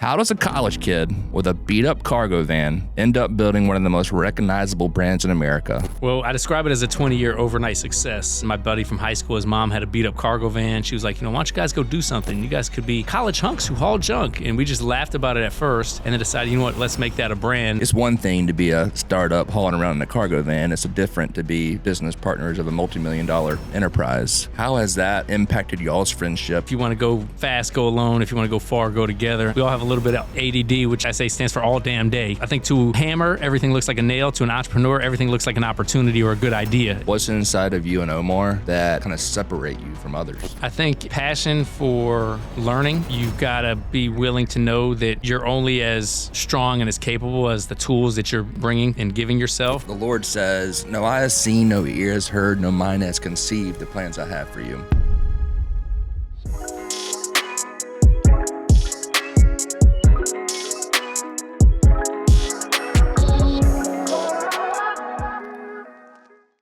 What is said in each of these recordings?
How does a college kid with a beat-up cargo van end up building one of the most recognizable brands in America? Well, I describe it as a 20-year overnight success. My buddy from high school, his mom had a beat-up cargo van. She was like, why don't you guys go do something? You guys could be college hunks who haul junk. And we just laughed about it at first and then decided, let's make that a brand. It's one thing to be a startup hauling around in a cargo van. It's different to be business partners of a multi-million-dollar enterprise. How has that impacted y'all's friendship? If you want to go fast, go alone. If you want to go far, go together. We all have a little bit of ADD, which I say stands for all damn day. I think to Hammer, everything looks like a nail. To an entrepreneur, everything looks like an opportunity or a good idea. What's inside of you and Omar that kind of separate you from others? I think passion for learning. You've got to be willing to know that you're only as strong and as capable as the tools that you're bringing and giving yourself. The Lord says, no eye has seen, no ear has heard, no mind has conceived the plans I have for you.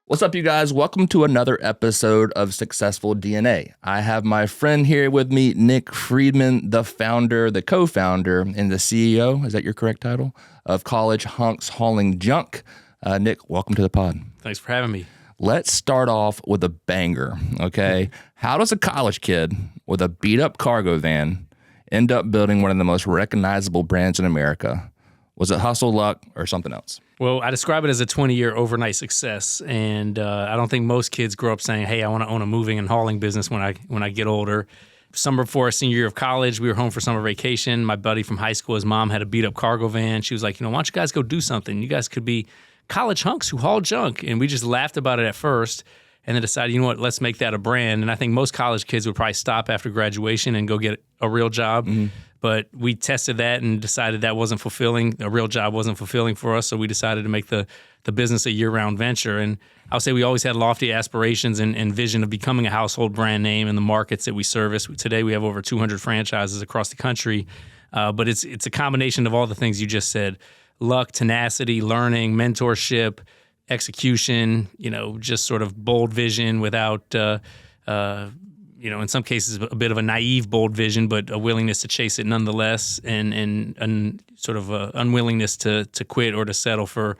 What's up, you guys? Welcome to another episode of Successful DNA. I have my friend here with me, Nick Friedman, the founder, the co-founder, and the CEO, is that your correct title, of College HUNKS Hauling Junk. Nick, welcome to the pod. Thanks for having me. Let's start off with a banger, okay? How does a college kid with a beat-up cargo van end up building one of the most recognizable brands in America? Was it hustle, luck, or something else? Well, I describe it as a 20-year overnight success, and I don't think most kids grow up saying, hey, I want to own a moving and hauling business when I get older. Summer before our senior year of college, we were home for summer vacation. My buddy from high school, his mom had a beat-up cargo van. She was like, why don't you guys go do something? You guys could be college hunks who haul junk. And we just laughed about it at first and then decided, let's make that a brand. And I think most college kids would probably stop after graduation and go get a real job. Mm-hmm. But we tested that and decided that wasn't fulfilling. A real job wasn't fulfilling for us, so we decided to make the business a year-round venture. And I'll say we always had lofty aspirations and vision of becoming a household brand name in the markets that we service. Today we have over 200 franchises across the country, but it's a combination of all the things you just said: luck, tenacity, learning, mentorship, execution. Just sort of bold vision without. In some cases, a bit of a naive, bold vision, but a willingness to chase it nonetheless, and sort of a unwillingness to quit or to settle for,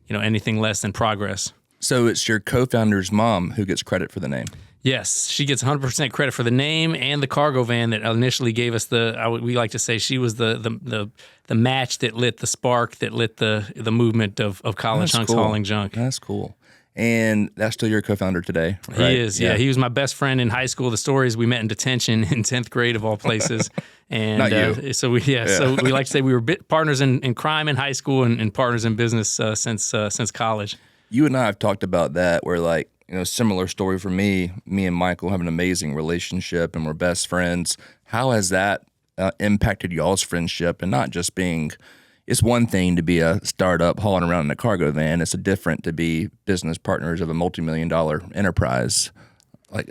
anything less than progress. So it's your co-founder's mom who gets credit for the name. Yes, she gets 100% credit for the name and the cargo van that initially gave us we like to say she was the match that lit the spark, that lit the movement of college hunks hauling junk. That's cool. And that's still your co-founder today, right? He is, yeah. He was my best friend in high school. The story is we met in detention in 10th grade of all places. And not you. So we like to say we were partners in crime in high school and partners in business since college. You and I have talked about that where similar story for me and Michael have an amazing relationship and we're best friends. How has that impacted y'all's friendship and not just being... It's one thing to be a startup hauling around in a cargo van. It's different to be business partners of a multi-million-dollar enterprise.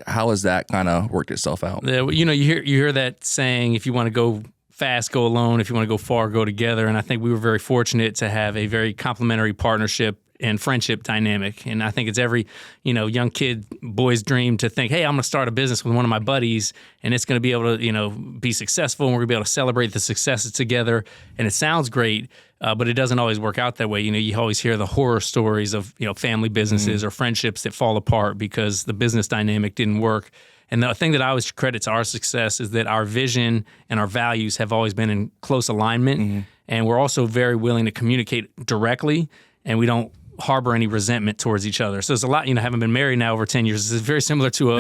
How has that kind of worked itself out? Yeah, you hear that saying, if you want to go fast, go alone. If you want to go far, go together. And I think we were very fortunate to have a very complementary partnership and friendship dynamic. And I think it's every, young kid, boy's dream to think, hey, I'm going to start a business with one of my buddies and it's going to be able to, be successful and we're going to be able to celebrate the successes together. And it sounds great, but it doesn't always work out that way. You always hear the horror stories of, family businesses or friendships that fall apart because the business dynamic didn't work. And the thing that I always credit to our success is that our vision and our values have always been in close alignment. Mm-hmm. And we're also very willing to communicate directly, and we don't harbor any resentment towards each other. So there's a lot, having been married now over 10 years, it's very similar to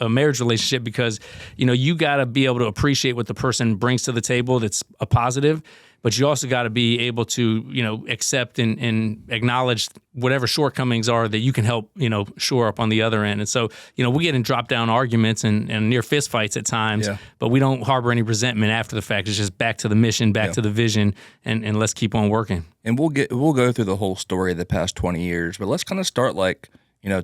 a marriage relationship because, you got to be able to appreciate what the person brings to the table that's a positive, but you also got to be able to, accept and acknowledge whatever shortcomings are that you can help, shore up on the other end. And so, we get in drop-down arguments and near fist fights at times, but we don't harbor any resentment after the fact. It's just back to the mission, back to the vision, and let's keep on working. And we'll go through the whole story of the past 20 years, but let's kind of start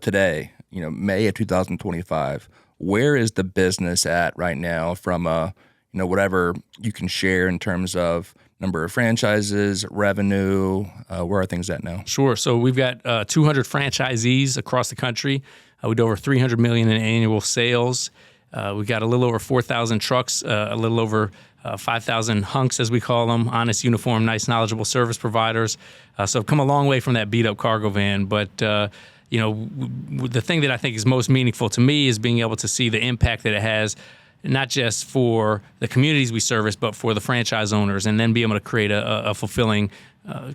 today, May of 2025. Where is the business at right now from whatever you can share in terms of number of franchises, revenue, where are things at now? Sure. So we've got 200 franchisees across the country. We do over $300 million in annual sales. We got a little over 4,000 trucks, a little over 5,000 HUNKS, as we call them, honest, uniform, nice, knowledgeable service providers. So I've come a long way from that beat-up cargo van. But, the thing that I think is most meaningful to me is being able to see the impact that it has, not just for the communities we service, but for the franchise owners, and then be able to create a fulfilling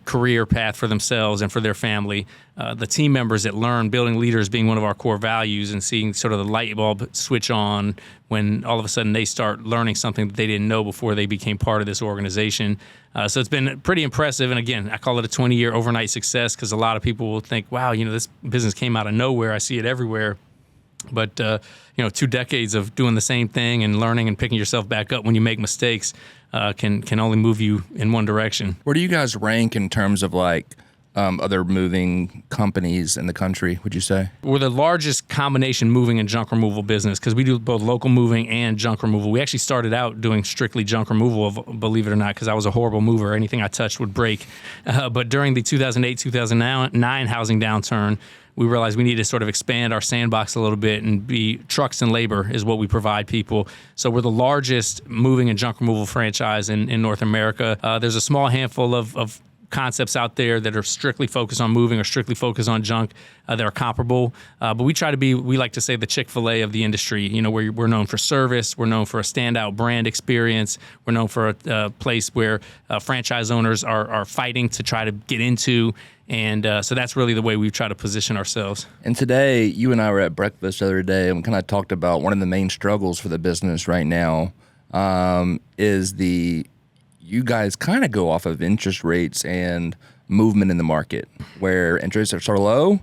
career path for themselves and for their family. The team members that learn, building leaders being one of our core values, and seeing sort of the light bulb switch on when all of a sudden they start learning something that they didn't know before they became part of this organization. So it's been pretty impressive. And again, I call it a 20-year overnight success, because a lot of people will think, wow, this business came out of nowhere. I see it everywhere. But, 2 decades of doing the same thing and learning and picking yourself back up when you make mistakes can only move you in one direction. Where do you guys rank in terms of other moving companies in the country, would you say? We're the largest combination moving and junk removal business, because we do both local moving and junk removal. We actually started out doing strictly junk removal, believe it or not, because I was a horrible mover. Anything I touched would break. But during the 2008-2009 housing downturn, we realized we needed to sort of expand our sandbox a little bit and be trucks and labor is what we provide people. So we're the largest moving and junk removal franchise in North America. There's a small handful of concepts out there that are strictly focused on moving or strictly focused on junk that are comparable. But we try to be, we like to say, the Chick-fil-A of the industry, where we're known for service, we're known for a standout brand experience, we're known for a place where franchise owners are fighting to try to get into. And so that's really the way we try to position ourselves. And today, you and I were at breakfast the other day, and we kind of talked about one of the main struggles for the business right now is you guys kind of go off of interest rates and movement in the market, where interest rates are low.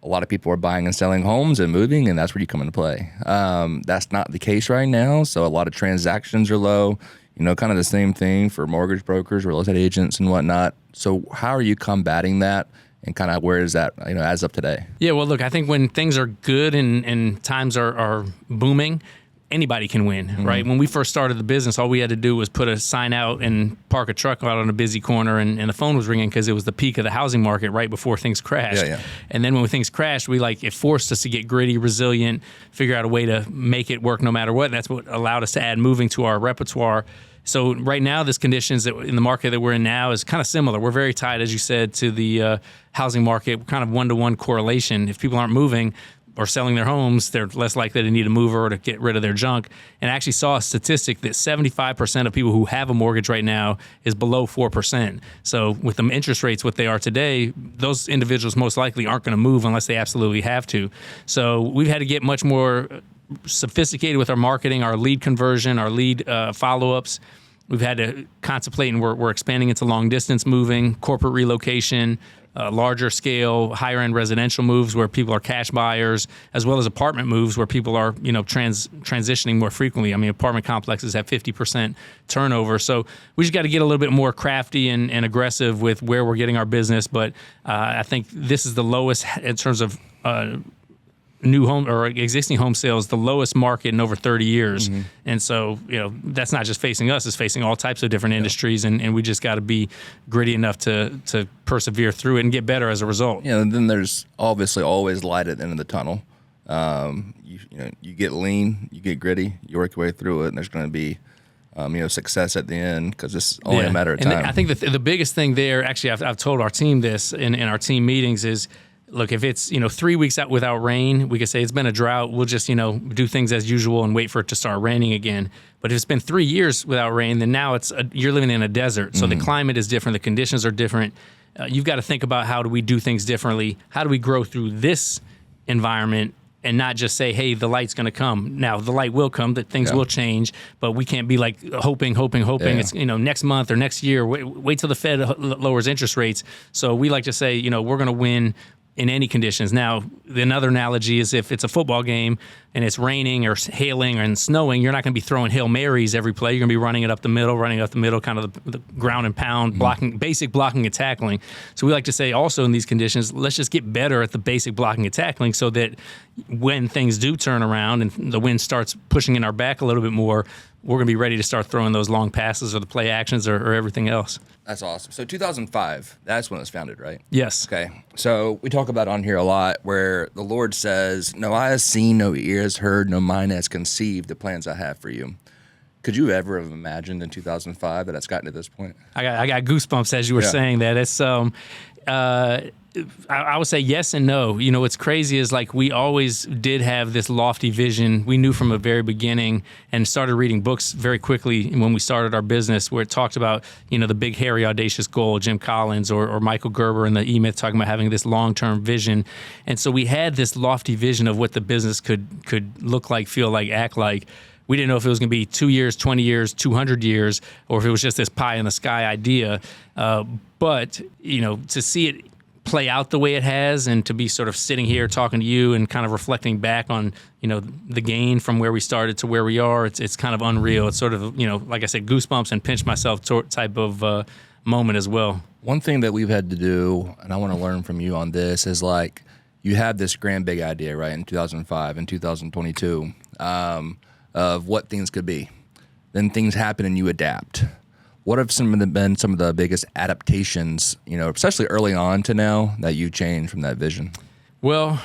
A lot of people are buying and selling homes and moving, and that's where you come into play. That's not the case right now, so a lot of transactions are low. Kind of the same thing for mortgage brokers, real estate agents, and whatnot. So how are you combating that, and kind of where is that, as of today? Yeah, well, look, I think when things are good and times are booming, anybody can win, right? When we first started the business, all we had to do was put a sign out and park a truck out on a busy corner, and the phone was ringing because it was the peak of the housing market right before things crashed. Yeah. And then when things crashed, it forced us to get gritty, resilient, figure out a way to make it work no matter what. That's what allowed us to add moving to our repertoire. So right now, this conditions that in the market that we're in now is kind of similar. We're very tied, as you said, to the housing market. We're kind of one-to-one correlation. If people aren't moving or selling their homes, they're less likely to need a mover or to get rid of their junk. And I actually saw a statistic that 75% of people who have a mortgage right now is below 4%. So with the interest rates what they are today, those individuals most likely aren't going to move unless they absolutely have to. So we've had to get much more sophisticated with our marketing, our lead conversion, our lead follow-ups. We've had to contemplate, and we're expanding into long-distance moving, corporate relocation, larger scale, higher-end residential moves where people are cash buyers, as well as apartment moves where people are, transitioning more frequently. I mean, apartment complexes have 50% turnover. So we just got to get a little bit more crafty and aggressive with where we're getting our business. But I think this is the lowest in terms of new home or existing home sales, the lowest market in over 30 years. And so, that's not just facing us, it's facing all types of different industries. And we just got to be gritty enough to persevere through it and get better as a result. And then there's obviously always light at the end of the tunnel. You get lean, you get gritty, you work your way through it, and there's going to be success at the end, because it's only a matter of time. And I think the biggest thing there, actually, I've told our team this in our team meetings is, look, if it's 3 weeks out without rain, we could say it's been a drought. We'll just do things as usual and wait for it to start raining again. But if it's been 3 years without rain, then now you're living in a desert. So the climate is different, the conditions are different. You've got to think about, how do we do things differently? How do we grow through this environment? And not just say, hey, the light's going to come. Now, the light will come, that things will change, but we can't be like hoping. Yeah. It's, next month or next year. Wait till the Fed lowers interest rates. So we like to say, we're going to win in any conditions. Now, another analogy is if it's a football game and it's raining or hailing and snowing, you're not going to be throwing Hail Marys every play. You're going to be running up the middle, kind of the ground and pound, basic blocking and tackling. So we like to say also in these conditions, let's just get better at the basic blocking and tackling, so that when things do turn around and the wind starts pushing in our back a little bit more, we're going to be ready to start throwing those long passes or the play actions or everything else. That's awesome. So 2005, that's when it was founded, right? Yes. Okay. So we talk about on here a lot where the Lord says, no eye has seen, no ear has heard, no mind has conceived the plans I have for you. Could you ever have imagined in 2005 that it's gotten to this point? I got goosebumps as you were saying that. It's I would say yes and no. You know, what's crazy is like we always did have this lofty vision. We knew from the very beginning and started reading books very quickly when we started our business where it talked about, you know, the big, hairy, audacious goal, Jim Collins or Michael Gerber in the E-Myth talking about having this long-term vision. And so we had this lofty vision of what the business could look like, feel like, act like. We didn't know if it was going to be 2 years, 20 years, 200 years, or if it was just this pie in the sky idea. But, you know, to see it play out the way it has and to be sort of sitting here talking to you and kind of reflecting back on, you know, the gain from where we started to where we are, it's kind of unreal. It's sort of, you know, like I said, goosebumps and pinch myself type of moment as well. One thing that we've had to do, and I want to learn from you on this, is like you had this grand big idea, right, in 2005 and 2022 of what things could be. Then things happen and you adapt. What have been some of the biggest adaptations, you know, especially early on to now, that you changed from that vision? Well,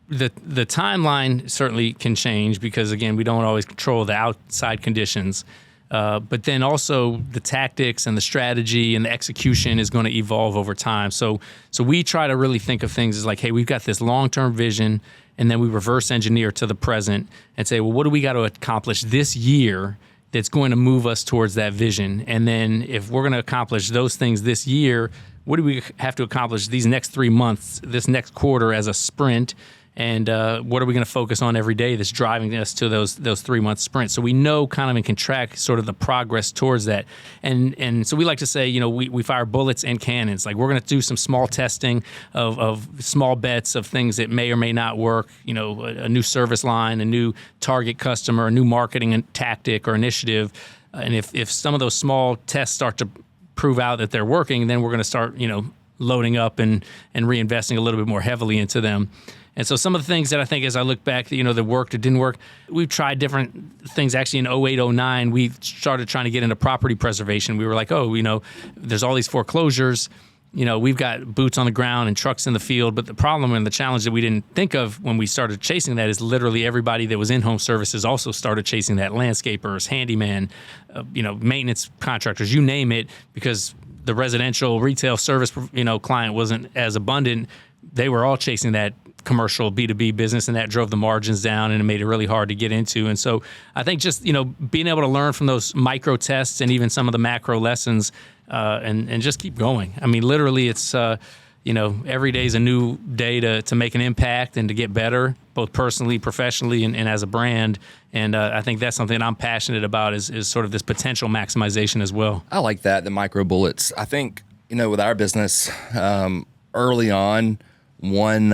the timeline certainly can change because, again, we don't always control the outside conditions. But then also the tactics and the strategy and the execution is going to evolve over time. So we try to really think of things as like, hey, we've got this long-term vision, and then we reverse engineer to the present and say, well, what do we got to accomplish this year that's going to move us towards that vision? And then if we're going to accomplish those things this year, what do we have to accomplish these next 3 months, this next quarter as a sprint? And what are we going to focus on every day that's driving us to those 3 month sprints? So we know kind of and can track sort of the progress towards that. And so we like to say, you know, we fire bullets and cannons. Like we're going to do some small testing of small bets of things that may or may not work, you know, a new service line, a new target customer, a new marketing tactic or initiative. And if some of those small tests start to prove out that they're working, then we're going to start, you know, loading up and reinvesting a little bit more heavily into them. And so some of the things that I think as I look back, you know, that worked or didn't work, we've tried different things. Actually, in 08, 09, we started trying to get into property preservation. We were like, oh, you know, there's all these foreclosures. You know, we've got boots on the ground and trucks in the field. But the problem and the challenge that we didn't think of when we started chasing that is literally everybody that was in home services also started chasing that. Landscapers, handyman, you know, maintenance contractors, you name it, because the residential retail service, you know, client wasn't as abundant. They were all chasing that commercial B2B business, and that drove the margins down and it made it really hard to get into. And so I think just, you know, being able to learn from those micro tests and even some of the macro lessons and just keep going. I mean, literally it's, you know, every day is a new day to make an impact and to get better, both personally, professionally, and as a brand. And I think that's something that I'm passionate about is sort of this potential maximization as well. I like that, the micro bullets. I think, you know, with our business, early on, one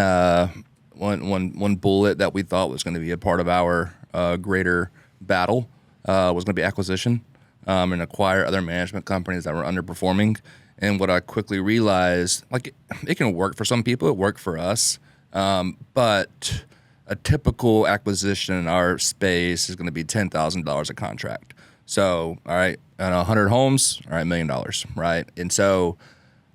bullet that we thought was going to be a part of our greater battle was going to be acquisition and acquire other management companies that were underperforming. And what I quickly realized, like, it can work for some people, it worked for us, but a typical acquisition in our space is going to be $10,000 a contract. So, all right, 100 homes, all right, $1 million, right? And so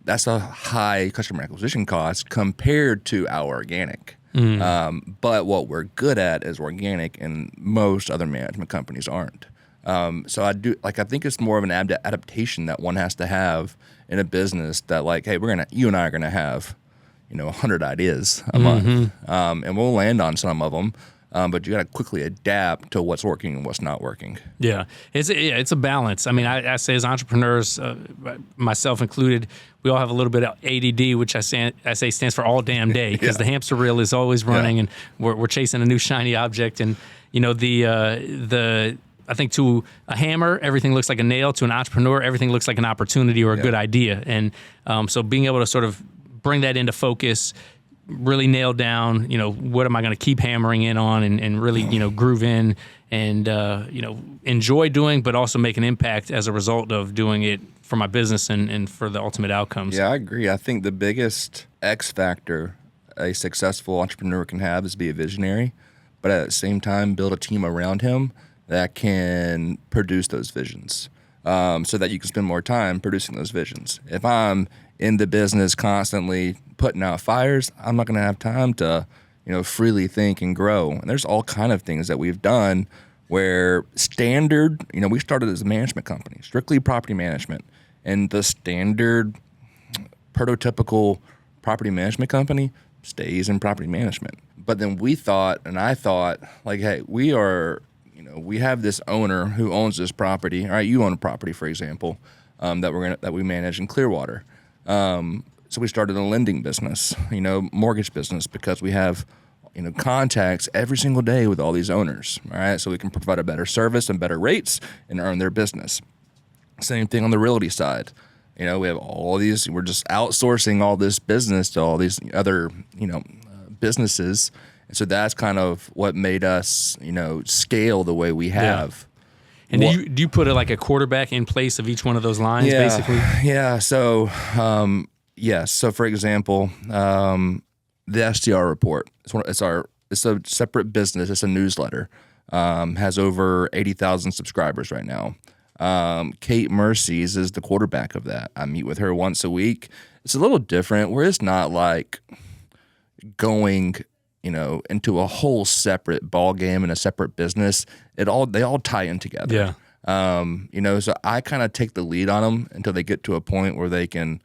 that's a high customer acquisition cost compared to our organic. But what we're good at is organic, and most other management companies aren't. So I think it's more of an adaptation that one has to have in a business that, like, hey, you and I are gonna have, you know, 100 ideas a month, and we'll land on some of them. But you got to quickly adapt to what's working and what's not working. Yeah, it's a balance. I mean, I say as entrepreneurs, myself included, we all have a little bit of ADD, which I say stands for all damn day, because the hamster wheel is always running, and we're chasing a new shiny object. And you know, I think to a hammer, everything looks like a nail. To an entrepreneur, everything looks like an opportunity or a good idea. And so being able to sort of bring that into focus, really nail down, you know, what am I going to keep hammering in on and really, you know, groove in and, you know, enjoy doing, but also make an impact as a result of doing it for my business and for the ultimate outcomes. Yeah, I agree. I think the biggest X factor a successful entrepreneur can have is be a visionary, but at the same time, build a team around him that can produce those visions, so that you can spend more time producing those visions. If I'm in the business constantly putting out fires, I'm not going to have time to, freely think and grow. And there's all kind of things that we've done where standard, we started as a management company, strictly property management, and the standard prototypical property management company stays in property management. But then I thought, like, hey, we have this owner who owns this property. All right, you own a property, for example, that we manage in Clearwater. So we started a lending business, mortgage business, because we have, contacts every single day with all these owners. All right, so we can provide a better service and better rates and earn their business. Same thing on the realty side. We have all these. We're just outsourcing all this business to all these other, businesses. And so that's kind of what made us, scale the way we have. And do you put like a quarterback in place of each one of those lines, basically? Yeah. So, yes. So, for example, the SDR report. It's a separate business. It's a newsletter. Has over 80,000 subscribers right now. Kate Mercies is the quarterback of that. I meet with her once a week. It's a little different where it's not like going, into a whole separate ball game and a separate business. They all tie in together. Yeah. So I kind of take the lead on them until they get to a point where they can,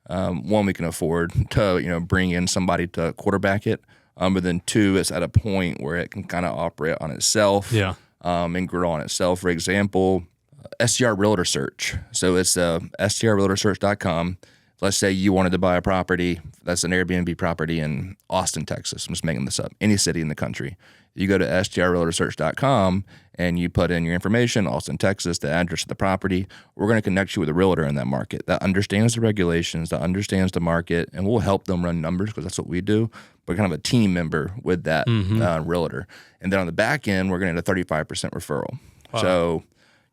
one, we can afford to, bring in somebody to quarterback it. But then two, it's at a point where it can kind of operate on itself. Yeah. And grow on itself. For example, STR Realtor Search. So it's strrealtorsearch.com. Let's say you wanted to buy a property. That's an Airbnb property in Austin, Texas. I'm just making this up. Any city in the country. You go to strrealtorsearch.com and you put in your information, Austin, Texas, the address of the property. We're going to connect you with a realtor in that market that understands the regulations, that understands the market, and we'll help them run numbers because that's what we do. We're kind of a team member with that realtor. And then on the back end, we're going to get a 35% referral. Wow. So,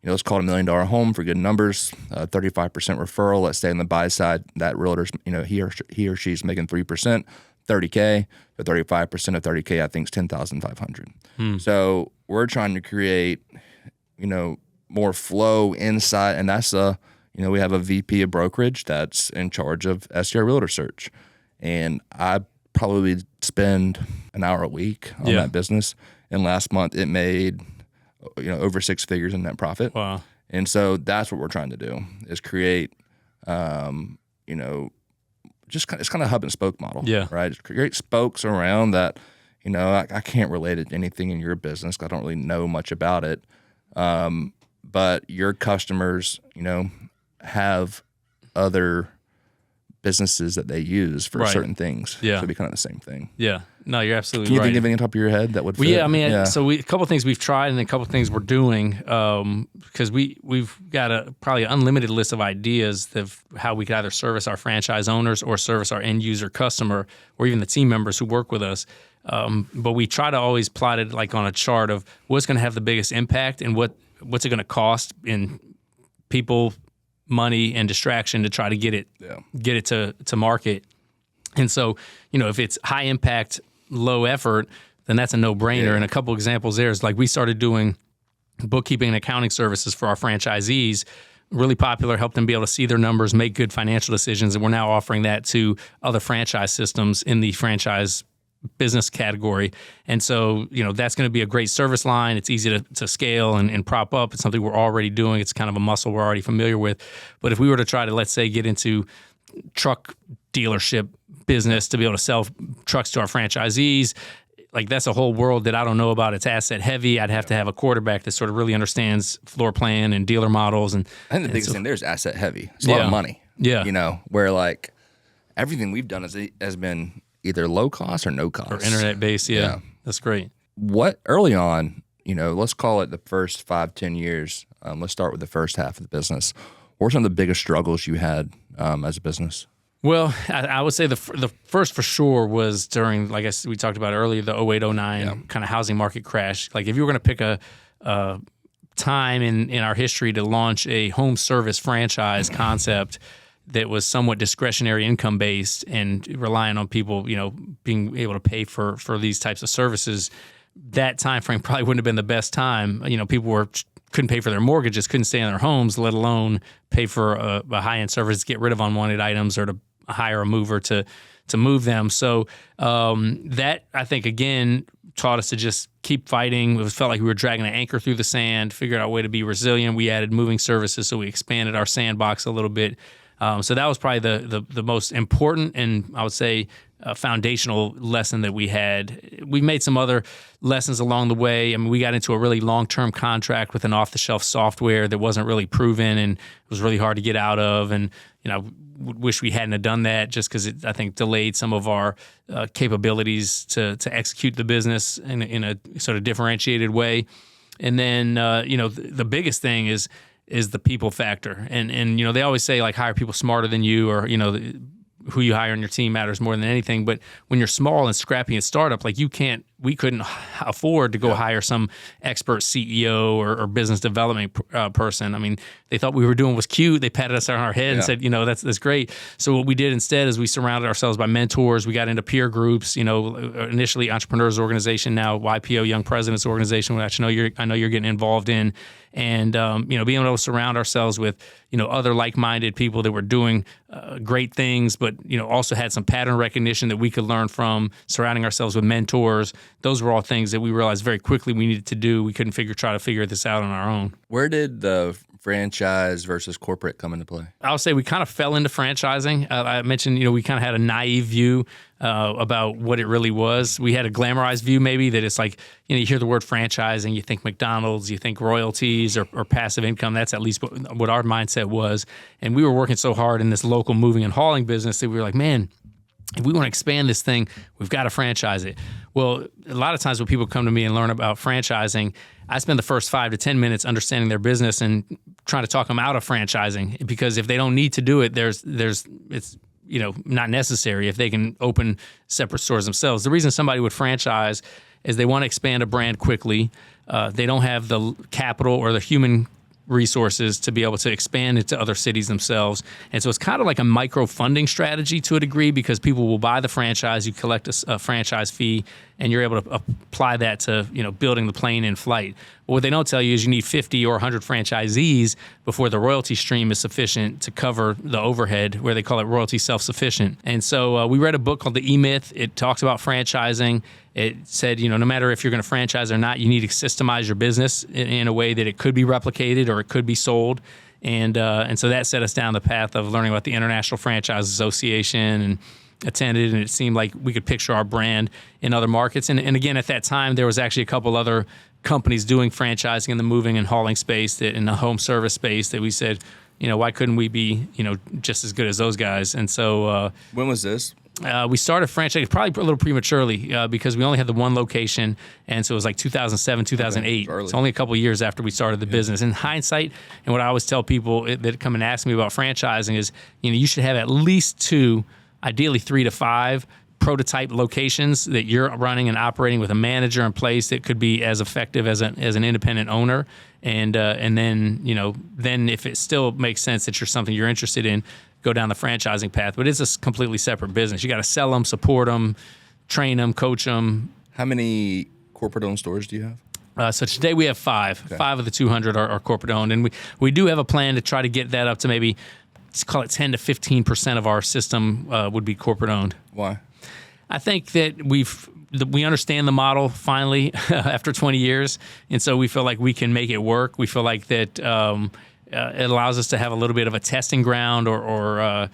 let's call it $1 million home for good numbers, 35% referral. Let's say on the buy side, that realtor's, he or she's making 3%, $30K. The 35% of $30K, I think, is $10,500. So we're trying to create, more flow inside, and that's we have a VP of brokerage that's in charge of STR Realtor Search, and I probably spend an hour a week on that business. And last month it made over six figures in net profit. Wow. And so that's what we're trying to do is create, it's kind of hub and spoke model. Yeah. Right. Just create spokes around that, I can't relate it to anything in your business 'cause I don't really know much about it. But your customers, have other businesses that they use for certain things. Yeah. So it'd be kind of the same thing. Yeah. No, you're absolutely right. Can you think of anything on top of your head that would fit? So a couple of things we've tried and a couple of things we're doing because we've got probably an unlimited list of ideas of how we could either service our franchise owners or service our end user customer or even the team members who work with us. But we try to always plot it like on a chart of what's going to have the biggest impact and what's it going to cost in people, money, and distraction to try to get it to market. And so, if it's high impact, low effort, then that's a no-brainer. Yeah. And a couple examples there is like we started doing bookkeeping and accounting services for our franchisees, really popular, helped them be able to see their numbers, make good financial decisions, and we're now offering that to other franchise systems in the franchise business category. And so, that's going to be a great service line. It's easy to scale and prop up. It's something we're already doing. It's kind of a muscle we're already familiar with. But if we were to try to, let's say, get into truck dealership business to be able to sell trucks to our franchisees, like that's a whole world that I don't know about. It's asset heavy. I'd have to have a quarterback that sort of really understands floor plan and dealer models. And I think the biggest thing there is asset heavy. It's a lot of money. Yeah. Where like everything we've done has been either low cost or no cost. Or internet based. Yeah. That's great. What early on, let's call it the first 5-10 years. Let's start with the first half of the business. What were some of the biggest struggles you had as a business? Well, I would say the first for sure was during, like we talked about earlier, the 08-09 kind of housing market crash. Like if you were going to pick a time in our history to launch a home service franchise concept that was somewhat discretionary income based and relying on people, being able to pay for these types of services, that time frame probably wouldn't have been the best time. People couldn't pay for their mortgages, couldn't stay in their homes, let alone pay for a high-end service to get rid of unwanted items or to hire a mover to move them. So that, I think, again, taught us to just keep fighting. It felt like we were dragging an anchor through the sand, figured out a way to be resilient. We added moving services, so we expanded our sandbox a little bit. So that was probably the most important and I would say foundational lesson that we had. We made some other lessons along the way. I mean, we got into a really long-term contract with an off-the-shelf software that wasn't really proven and it was really hard to get out of. And, wish we hadn't have done that just because it, I think, delayed some of our capabilities to execute the business in a sort of differentiated way. And then, the biggest thing is the people factor. And they always say, like, hire people smarter than you, or, who you hire on your team matters more than anything. But when you're small and scrappy and startup, like we couldn't afford to go hire some expert CEO or business development person. I mean, they thought we were doing was cute. They patted us on our head and said, that's great. So what we did instead is we surrounded ourselves by mentors. We got into peer groups, initially Entrepreneurs Organization, now YPO, Young Presidents Organization, which I know you're getting involved in. And, being able to surround ourselves with, other like-minded people that were doing great things, but, also had some pattern recognition that we could learn from, surrounding ourselves with mentors. Those were all things that we realized very quickly we needed to do. We couldn't try to figure this out on our own. Where did the franchise versus corporate come into play? I'll say we kind of fell into franchising. I mentioned, we kind of had a naive view about what it really was. We had a glamorized view maybe that it's like, you hear the word franchising, you think McDonald's, you think royalties or passive income. That's at least what our mindset was. And we were working so hard in this local moving and hauling business that we were like, man, if we want to expand this thing, we've got to franchise it. Well, a lot of times when people come to me and learn about franchising, I spend the first 5 to 10 minutes understanding their business and trying to talk them out of franchising, because if they don't need to do it, it's not necessary if they can open separate stores themselves. The reason somebody would franchise is they want to expand a brand quickly. They don't have the capital or the human resources to be able to expand into other cities themselves. And so it's kind of like a micro funding strategy to a degree, because people will buy the franchise, you collect a franchise fee, and you're able to apply that to, building the plane in flight. But what they don't tell you is you need 50 or 100 franchisees before the royalty stream is sufficient to cover the overhead, where they call it royalty self-sufficient. And so we read a book called The E-Myth. It talks about franchising. It said, no matter if you're going to franchise or not, you need to systemize your business in a way that it could be replicated or it could be sold. And so that set us down the path of learning about the International Franchise Association and attended, and it seemed like we could picture our brand in other markets. And again, at that time, there was actually a couple other companies doing franchising in the moving and hauling space, in the home service space, that we said, why couldn't we be, just as good as those guys? And so when was this? We started franchising probably a little prematurely because we only had the one location, and so it was like 2007, 2008. Okay, it's only a couple of years after we started the business. In hindsight, and what I always tell people that come and ask me about franchising is, you should have at least 2, ideally 3 to 5 prototype locations that you're running and operating with a manager in place that could be as effective as an independent owner. And then, then if it still makes sense that you're interested in, go down the franchising path. But it's a completely separate business. You got to sell them, support them, train them, coach them. How many corporate-owned stores do you have? So today we have 5. Okay. 5 of the 200 are corporate-owned. And we do have a plan to try to get that up to maybe, let's call it 10 to 15% of our system would be corporate-owned. Why? I think that we understand the model finally after 20 years. And so we feel like we can make it work. We feel like that it allows us to have a little bit of a testing ground or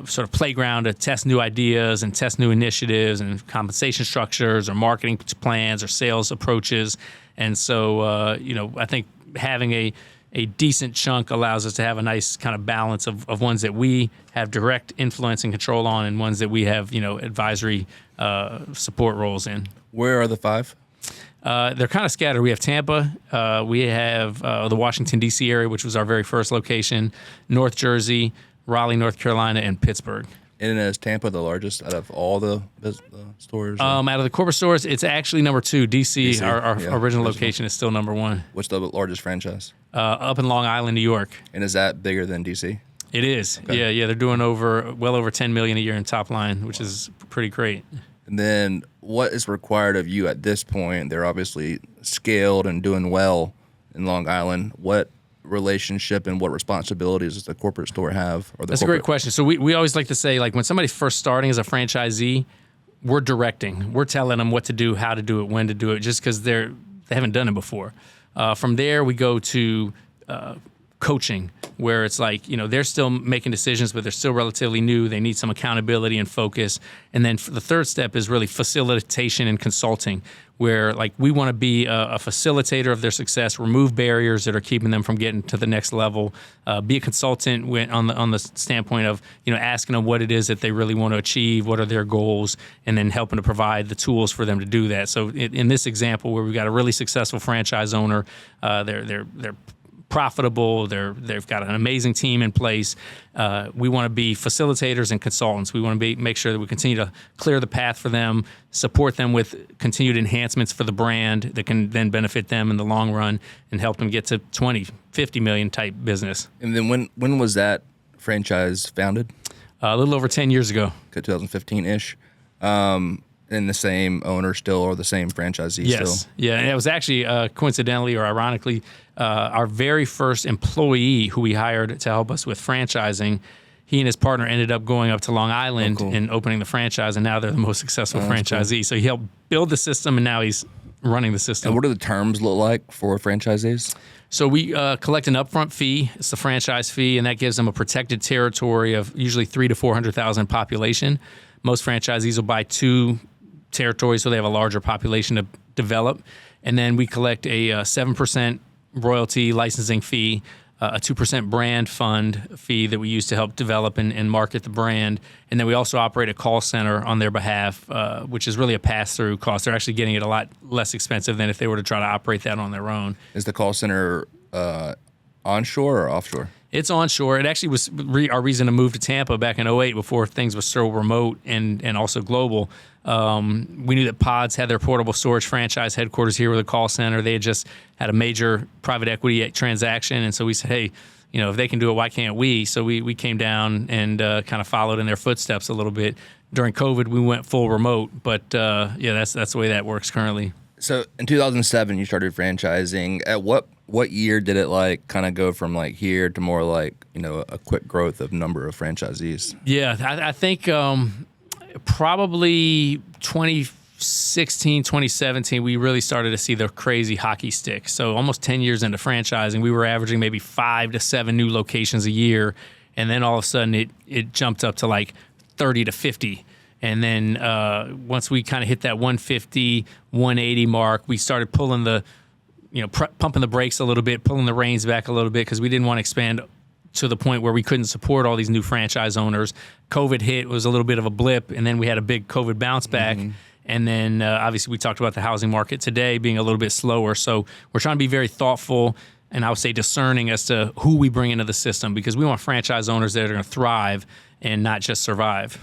sort of playground to test new ideas and test new initiatives and compensation structures or marketing plans or sales approaches. And so, I think having a decent chunk allows us to have a nice kind of balance of ones that we have direct influence and control on and ones that we have, advisory support roles in. Where are the 5? They're kind of scattered. We have Tampa. We have the Washington, D.C. area, which was our very first location, North Jersey, Raleigh, North Carolina, and Pittsburgh. And is Tampa the largest out of all the stores? Out of the corporate stores, it's actually number 2. DC, our original location, is still number 1. What's the largest franchise? Up in Long Island, New York. And is that bigger than DC? It is. Okay. Yeah. They're doing well over $10 million a year in top line, which is pretty great. And then what is required of you at this point? They're obviously scaled and doing well in Long Island. What relationship and what responsibilities does the corporate store have? Or That's a great question. So we always like to say, like, when somebody's first starting as a franchisee, we're directing. We're telling them what to do, how to do it, when to do it, just because they haven't done it before. From there, we go to coaching, where it's like, they're still making decisions, but they're still relatively new. They need some accountability and focus. And then the third step is really facilitation and consulting, where like we want to be a facilitator of their success, remove barriers that are keeping them from getting to the next level, be a consultant on the standpoint of, asking them what it is that they really want to achieve, what are their goals, and then helping to provide the tools for them to do that. So in this example, where we've got a really successful franchise owner, they're profitable, they've got an amazing team in place. We want to be facilitators and consultants. We want to make sure that we continue to clear the path for them, support them with continued enhancements for the brand that can then benefit them in the long run and help them get to 20, 50 million type business. And then when was that franchise founded? A little over 10 years ago. 2015-ish. And the same owner still, or the same franchisee still? Yes. Yeah, and it was actually coincidentally or ironically our very first employee who we hired to help us with franchising. He and his partner ended up going up to Long Island and opening the franchise, and now they're the most successful franchisee. Cool. So he helped build the system, and now he's running the system. And what do the terms look like for franchisees? So we collect an upfront fee. It's the franchise fee, and that gives them a protected territory of usually 300,000 to 400,000 population. Most franchisees will buy 2 territories, so they have a larger population to develop. And then we collect a 7% royalty licensing fee, a 2% brand fund fee that we use to help develop and market the brand. And then we also operate a call center on their behalf, which is really a pass-through cost. They're actually getting it a lot less expensive than if they were to try to operate that on their own. Is the call center onshore or offshore? It's onshore. It actually was our reason to move to Tampa back in 2008 before things were so remote and also global. We knew that Pods had their portable storage franchise headquarters here with a call center. They had just had a major private equity transaction. And so we said, hey, if they can do it, why can't we? So we came down and kind of followed in their footsteps a little bit. During COVID, we went full remote. But that's the way that works currently. So in 2007, you started franchising. At what year did it kind of go from here to more a quick growth of number of franchisees? Yeah, I think probably 2016, 2017, we really started to see the crazy hockey stick. So almost 10 years into franchising, we were averaging maybe 5 to 7 new locations a year. And then all of a sudden it jumped up to 30 to 50. And then once we kind of hit that 150, 180 mark, we started pulling pumping the brakes a little bit, pulling the reins back a little bit because we didn't want to expand to the point where we couldn't support all these new franchise owners. COVID hit, was a little bit of a blip, and then we had a big COVID bounce back. Mm-hmm. And then obviously we talked about the housing market today being a little bit slower. So we're trying to be very thoughtful and I would say discerning as to who we bring into the system because we want franchise owners that are going to thrive and not just survive.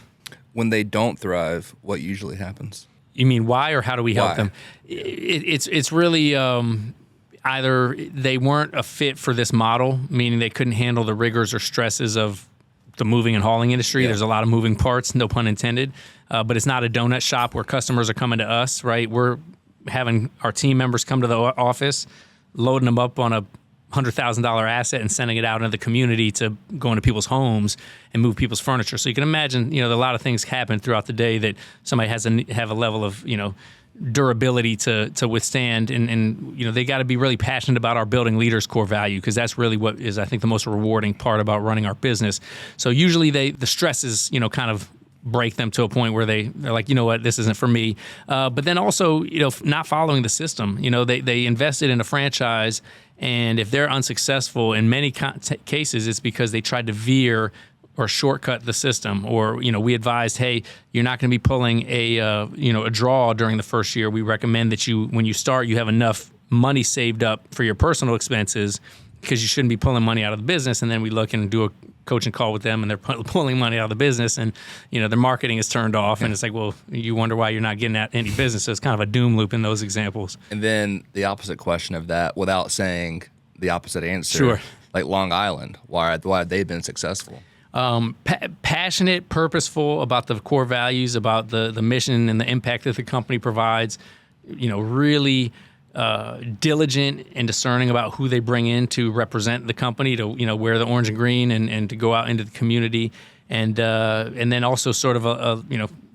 When they don't thrive, what usually happens? You mean why or how do we help them? It's really either they weren't a fit for this model, meaning they couldn't handle the rigors or stresses of the moving and hauling industry. Yeah. There's a lot of moving parts, no pun intended. But it's not a donut shop where customers are coming to us, right? We're having our team members come to the office, loading them up on a $100,000 asset and sending it out into the community to go into people's homes and move people's furniture. So you can imagine, a lot of things happen throughout the day that somebody has to have a level of, durability to withstand. And they got to be really passionate about our building leaders' core value because that's really what is, I think, the most rewarding part about running our business. So usually the stresses, kind of break them to a point where they're like, you know what, this isn't for me. But then also, not following the system. They invested in a franchise, and if they're unsuccessful, in many cases, it's because they tried to veer or shortcut the system. Or, we advised, hey, you're not going to be pulling a draw during the first year. We recommend that when you start, you have enough money saved up for your personal expenses because you shouldn't be pulling money out of the business. And then we look and do a coaching call with them and they're pulling money out of the business and, their marketing is turned off. Yeah. And it's like, well, you wonder why you're not getting at any business. So it's kind of a doom loop in those examples. And then the opposite question of that, without saying the opposite answer, sure. Like Long Island, why have they been successful? Passionate, purposeful about the core values, about the mission and the impact that the company provides. Really diligent and discerning about who they bring in to represent the company, to wear the orange and green and to go out into the community, and then also sort of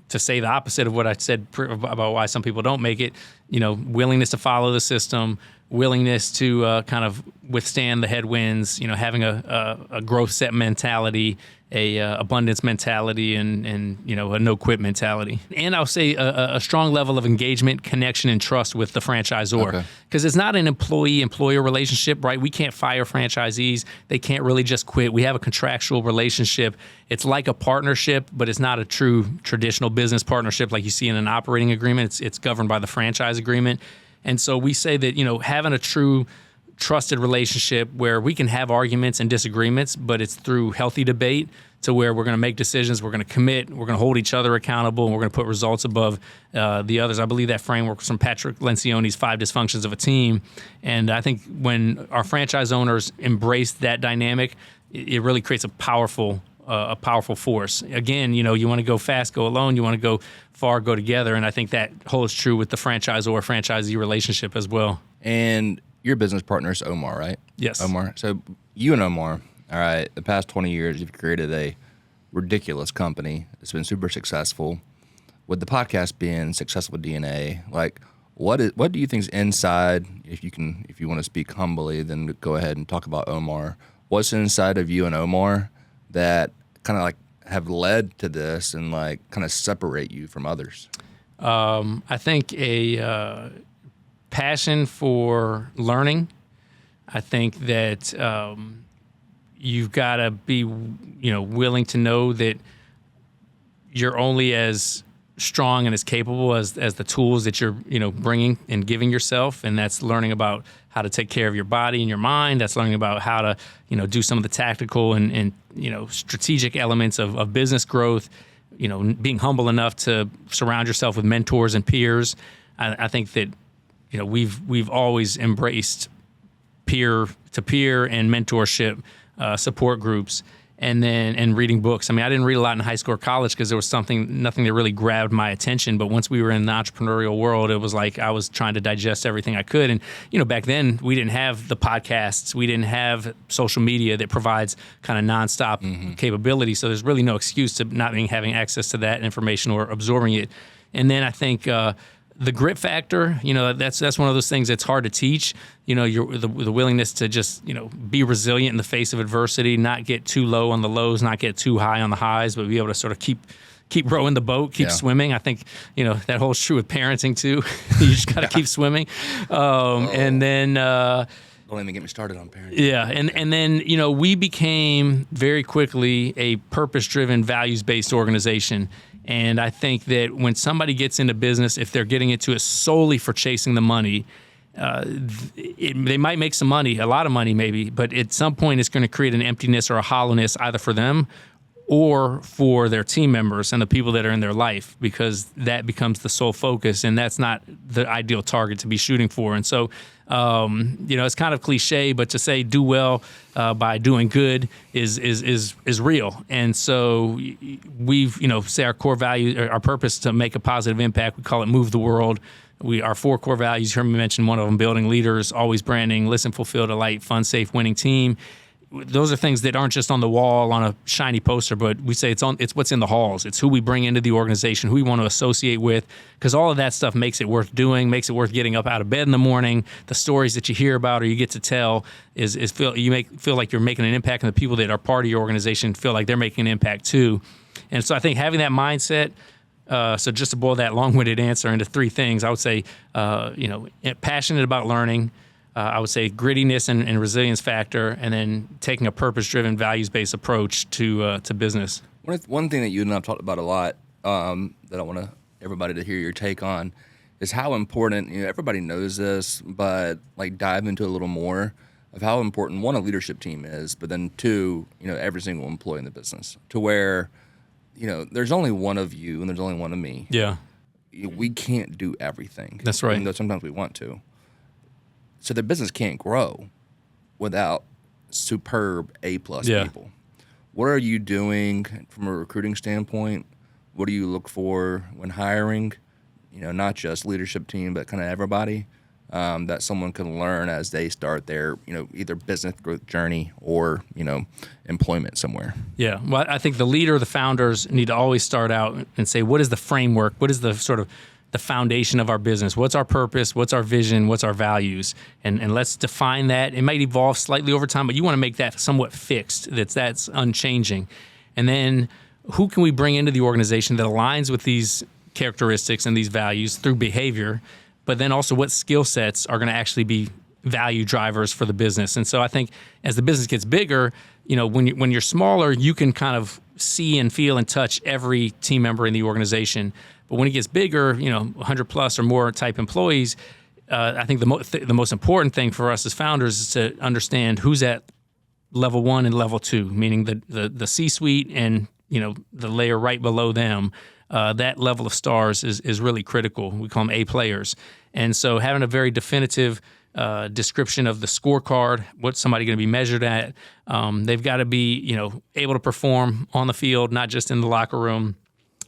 to say the opposite of what I said about why some people don't make it. Willingness to follow the system, willingness to kind of withstand the headwinds. Having a growth set mentality, a abundance mentality, and a no quit mentality. And I'll say a strong level of engagement, connection, and trust with the franchisor, because it's not an employee-employer relationship, right? We can't fire franchisees; they can't really just quit. We have a contractual relationship. It's like a partnership, but it's not a true traditional business partnership like you see in an operating agreement. It's governed by the franchise agreement. And so we say that, having a true trusted relationship where we can have arguments and disagreements, but it's through healthy debate to where we're going to make decisions, we're going to commit, we're going to hold each other accountable, and we're going to put results above the others. I believe that framework was from Patrick Lencioni's 5 Dysfunctions of a Team. And I think when our franchise owners embrace that dynamic, it really creates a powerful force. Again, you want to go fast, go alone. You want to go far, go together. And I think that holds true with the franchisor-franchisee relationship as well. And your business partner is Omar, right? Yes. Omar. So you and Omar, all right, the past 20 years, you've created a ridiculous company. It's been super successful. With the podcast being Successful DNA, like what do you think is inside, if you want to speak humbly, then go ahead and talk about Omar. What's inside of you and Omar that kind of like have led to this and like kind of separate you from others? I think a passion for learning. I think that you've got to be, willing to know that you're only as strong and as capable as the tools that you're, bringing and giving yourself. And that's learning about how to take care of your body and your mind. That's learning about how to, do some of the tactical and strategic elements of business growth, being humble enough to surround yourself with mentors and peers. I think that, we've always embraced peer-to-peer and mentorship support groups, and reading books. I mean, I didn't read a lot in high school or college because there was nothing that really grabbed my attention. But once we were in the entrepreneurial world, it was like I was trying to digest everything I could. And, back then we didn't have the podcasts. We didn't have social media that provides kind of nonstop capability. So there's really no excuse to not having access to that information or absorbing it. And then I think the grit factor, that's one of those things that's hard to teach. The willingness to just, be resilient in the face of adversity, not get too low on the lows, not get too high on the highs, but be able to sort of keep rowing the boat, keep swimming. I think, that holds true with parenting too. You just got to keep swimming. And then, don't even get me started on parenting. Yeah. And then, we became very quickly a purpose-driven, values-based organization. And I think that when somebody gets into business, if they're getting into it solely for chasing the money, they might make some money, a lot of money maybe, but at some point it's going to create an emptiness or a hollowness either for them or for their team members and the people that are in their life, because that becomes the sole focus, and that's not the ideal target to be shooting for. And so, it's kind of cliche, but to say do well by doing good is real. And so we've, say our core value, our purpose to make a positive impact, we call it Move the World. Our 4 core values, you heard me mention one of them: building leaders, always branding, listen, fulfill, delight, fun, safe, winning team. Those are things that aren't just on the wall on a shiny poster, but we say it's what's in the halls. It's who we bring into the organization, who we want to associate with, because all of that stuff makes it worth doing, makes it worth getting up out of bed in the morning. The stories that you hear about or you get to tell feel like you're making an impact, and the people that are part of your organization feel like they're making an impact too. And so I think having that mindset. So just to boil that long-winded answer into 3 things, I would say, passionate about learning. I would say grittiness and resilience factor, and then taking a purpose-driven, values-based approach to business. One thing that you and I have talked about a lot that I want everybody to hear your take on is how important, everybody knows this, but like dive into a little more of how important, 1, a leadership team is, but then 2, every single employee in the business, to where, there's only one of you and there's only one of me. Yeah. We can't do everything. That's right. Even though sometimes we want to. So the business can't grow without superb A+ people. What are you doing from a recruiting standpoint? What do you look for when hiring? Not just leadership team, but kind of everybody, that someone can learn as they start their, either business growth journey or, employment somewhere. Yeah. Well, I think the leader, the founders need to always start out and say, what is the framework? What is the sort of the foundation of our business? What's our purpose? What's our vision? What's our values? And let's define that. It might evolve slightly over time, but you want to make that somewhat fixed, that's unchanging. And then who can we bring into the organization that aligns with these characteristics and these values through behavior, but then also what skill sets are going to actually be value drivers for the business. And so I think as the business gets bigger, when you're smaller, you can kind of see and feel and touch every team member in the organization. But when it gets bigger, 100 plus or more type employees, I think the most important thing for us as founders is to understand who's at level 1 and level 2, meaning the C-suite and the layer right below them. That level of stars is really critical. We call them A players. And so having a very definitive description of the scorecard, what's somebody going to be measured at. They've got to be, able to perform on the field, not just in the locker room.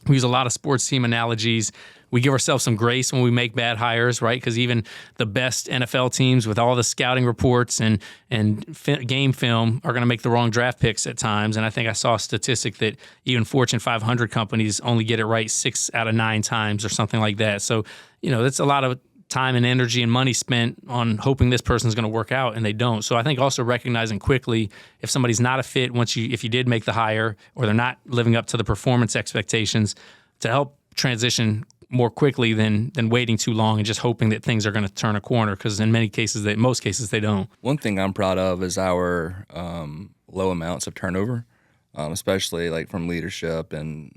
We use a lot of sports team analogies. We give ourselves some grace when we make bad hires, right? Because even the best NFL teams with all the scouting reports and game film are going to make the wrong draft picks at times. And I think I saw a statistic that even Fortune 500 companies only get it right 6 out of 9 times or something like that. So, that's a lot of time and energy and money spent on hoping this person's going to work out, and they don't. So I think also recognizing quickly if somebody's not a fit if you did make the hire, or they're not living up to the performance expectations, to help transition more quickly than waiting too long and just hoping that things are going to turn a corner, because in most cases they don't. One thing I'm proud of is our low amounts of turnover, especially like from leadership and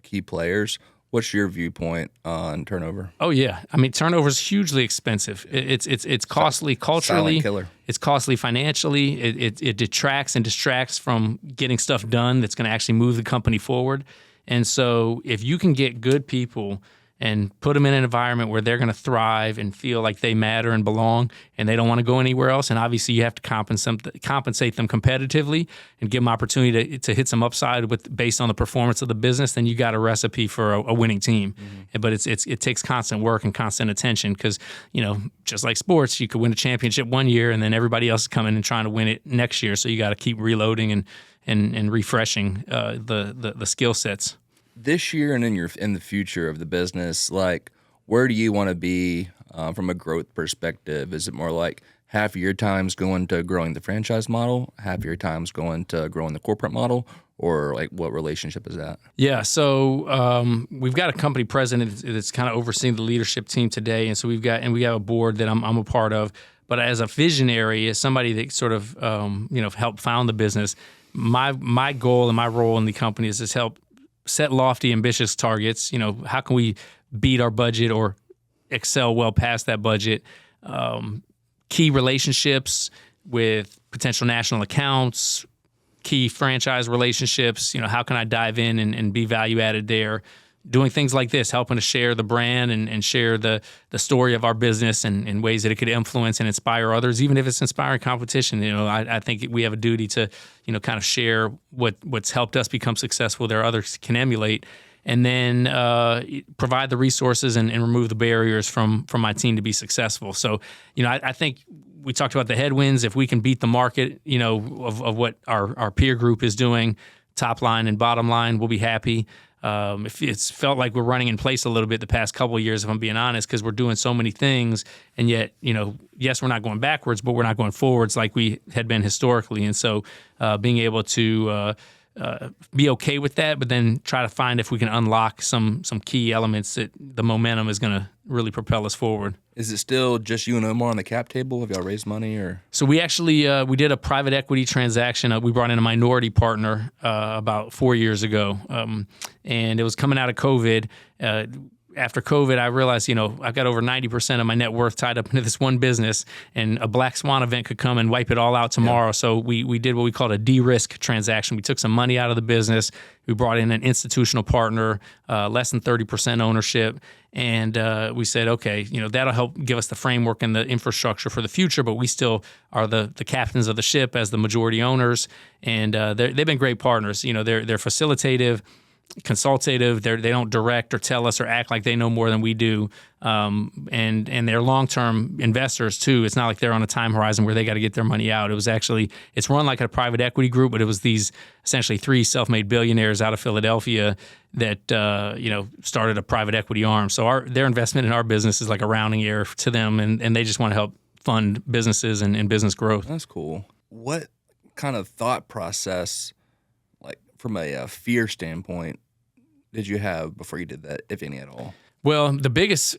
key players. What's your viewpoint on turnover? Oh yeah, I mean turnover is hugely expensive. It's costly culturally. Silent killer. It's costly financially. It detracts and distracts from getting stuff done that's going to actually move the company forward. And so if you can get good people and put them in an environment where they're going to thrive and feel like they matter and belong and they don't want to go anywhere else, and obviously you have to compensate them competitively and give them opportunity to hit some upside based on the performance of the business, then you got a recipe for a winning team. Mm-hmm. But it takes constant work and constant attention, because just like sports, you could win a championship one year and then everybody else is coming and trying to win it next year. So you got to keep reloading and refreshing the skill sets. This year and in the future of the business, like, where do you want to be from a growth perspective? Is it more like half of your time's going to growing the franchise model, half of your time's going to growing the corporate model, or like what relationship is that? Yeah, so we've got a company president that's kind of overseeing the leadership team today, and so we have a board that I'm a part of. But as a visionary, as somebody that sort of helped found the business, my goal and my role in the company is to help set lofty, ambitious targets. How can we beat our budget or excel well past that budget? Key relationships with potential national accounts, key franchise relationships. How can I dive in and be value added there? Doing things like this, helping to share the brand and share the story of our business and ways that it could influence and inspire others, even if it's inspiring competition. I think we have a duty to, kind of share what's helped us become successful that others can emulate, and then provide the resources and remove the barriers from my team to be successful. So, I think we talked about the headwinds. If we can beat the market, of what our peer group is doing, top line and bottom line, we'll be happy. It's felt like we're running in place a little bit the past couple of years, if I'm being honest, because we're doing so many things, and yet, yes, we're not going backwards, but we're not going forwards like we had been historically. And so being able to be okay with that, but then try to find if we can unlock some key elements that the momentum is going to really propel us forward. Is it still just you and Omar on the cap table? Have y'all raised money? Or so we actually we did a private equity transaction. We brought in a minority partner about 4 years ago, and it was coming out of COVID. after COVID, I realized, I've got over 90% of my net worth tied up into this one business, and a black swan event could come and wipe it all out tomorrow. Yeah. So we did what we called a de-risk transaction. We took some money out of the business. We brought in an institutional partner, less than 30% ownership. And we said, okay, that'll help give us the framework and the infrastructure for the future, but we still are the captains of the ship as the majority owners. And they've been great partners. They're facilitative, consultative. They don't direct or tell us or act like they know more than we do. And they're long-term investors too. It's not like they're on a time horizon where they got to get their money out. It's run like a private equity group, but it was these essentially 3 self-made billionaires out of Philadelphia that started a private equity arm. So their investment in our business is like a rounding error to them, and they just want to help fund businesses and business growth. That's cool. What kind of thought process, like from a fear standpoint, did you have before you did that, if any at all? Well, the biggest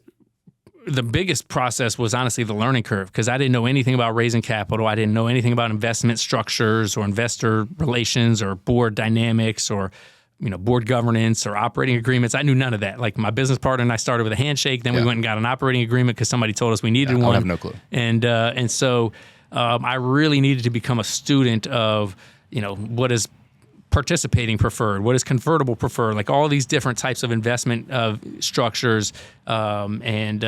process was honestly the learning curve, because I didn't know anything about raising capital. I didn't know anything about investment structures or investor relations or board dynamics or board governance or operating agreements. I knew none of that. Like my business partner and I started with a handshake. Then we went and got an operating agreement because somebody told us we needed one. I have no clue. And so I really needed to become a student of what is participating preferred, what is convertible preferred, like all these different types of investment structures, and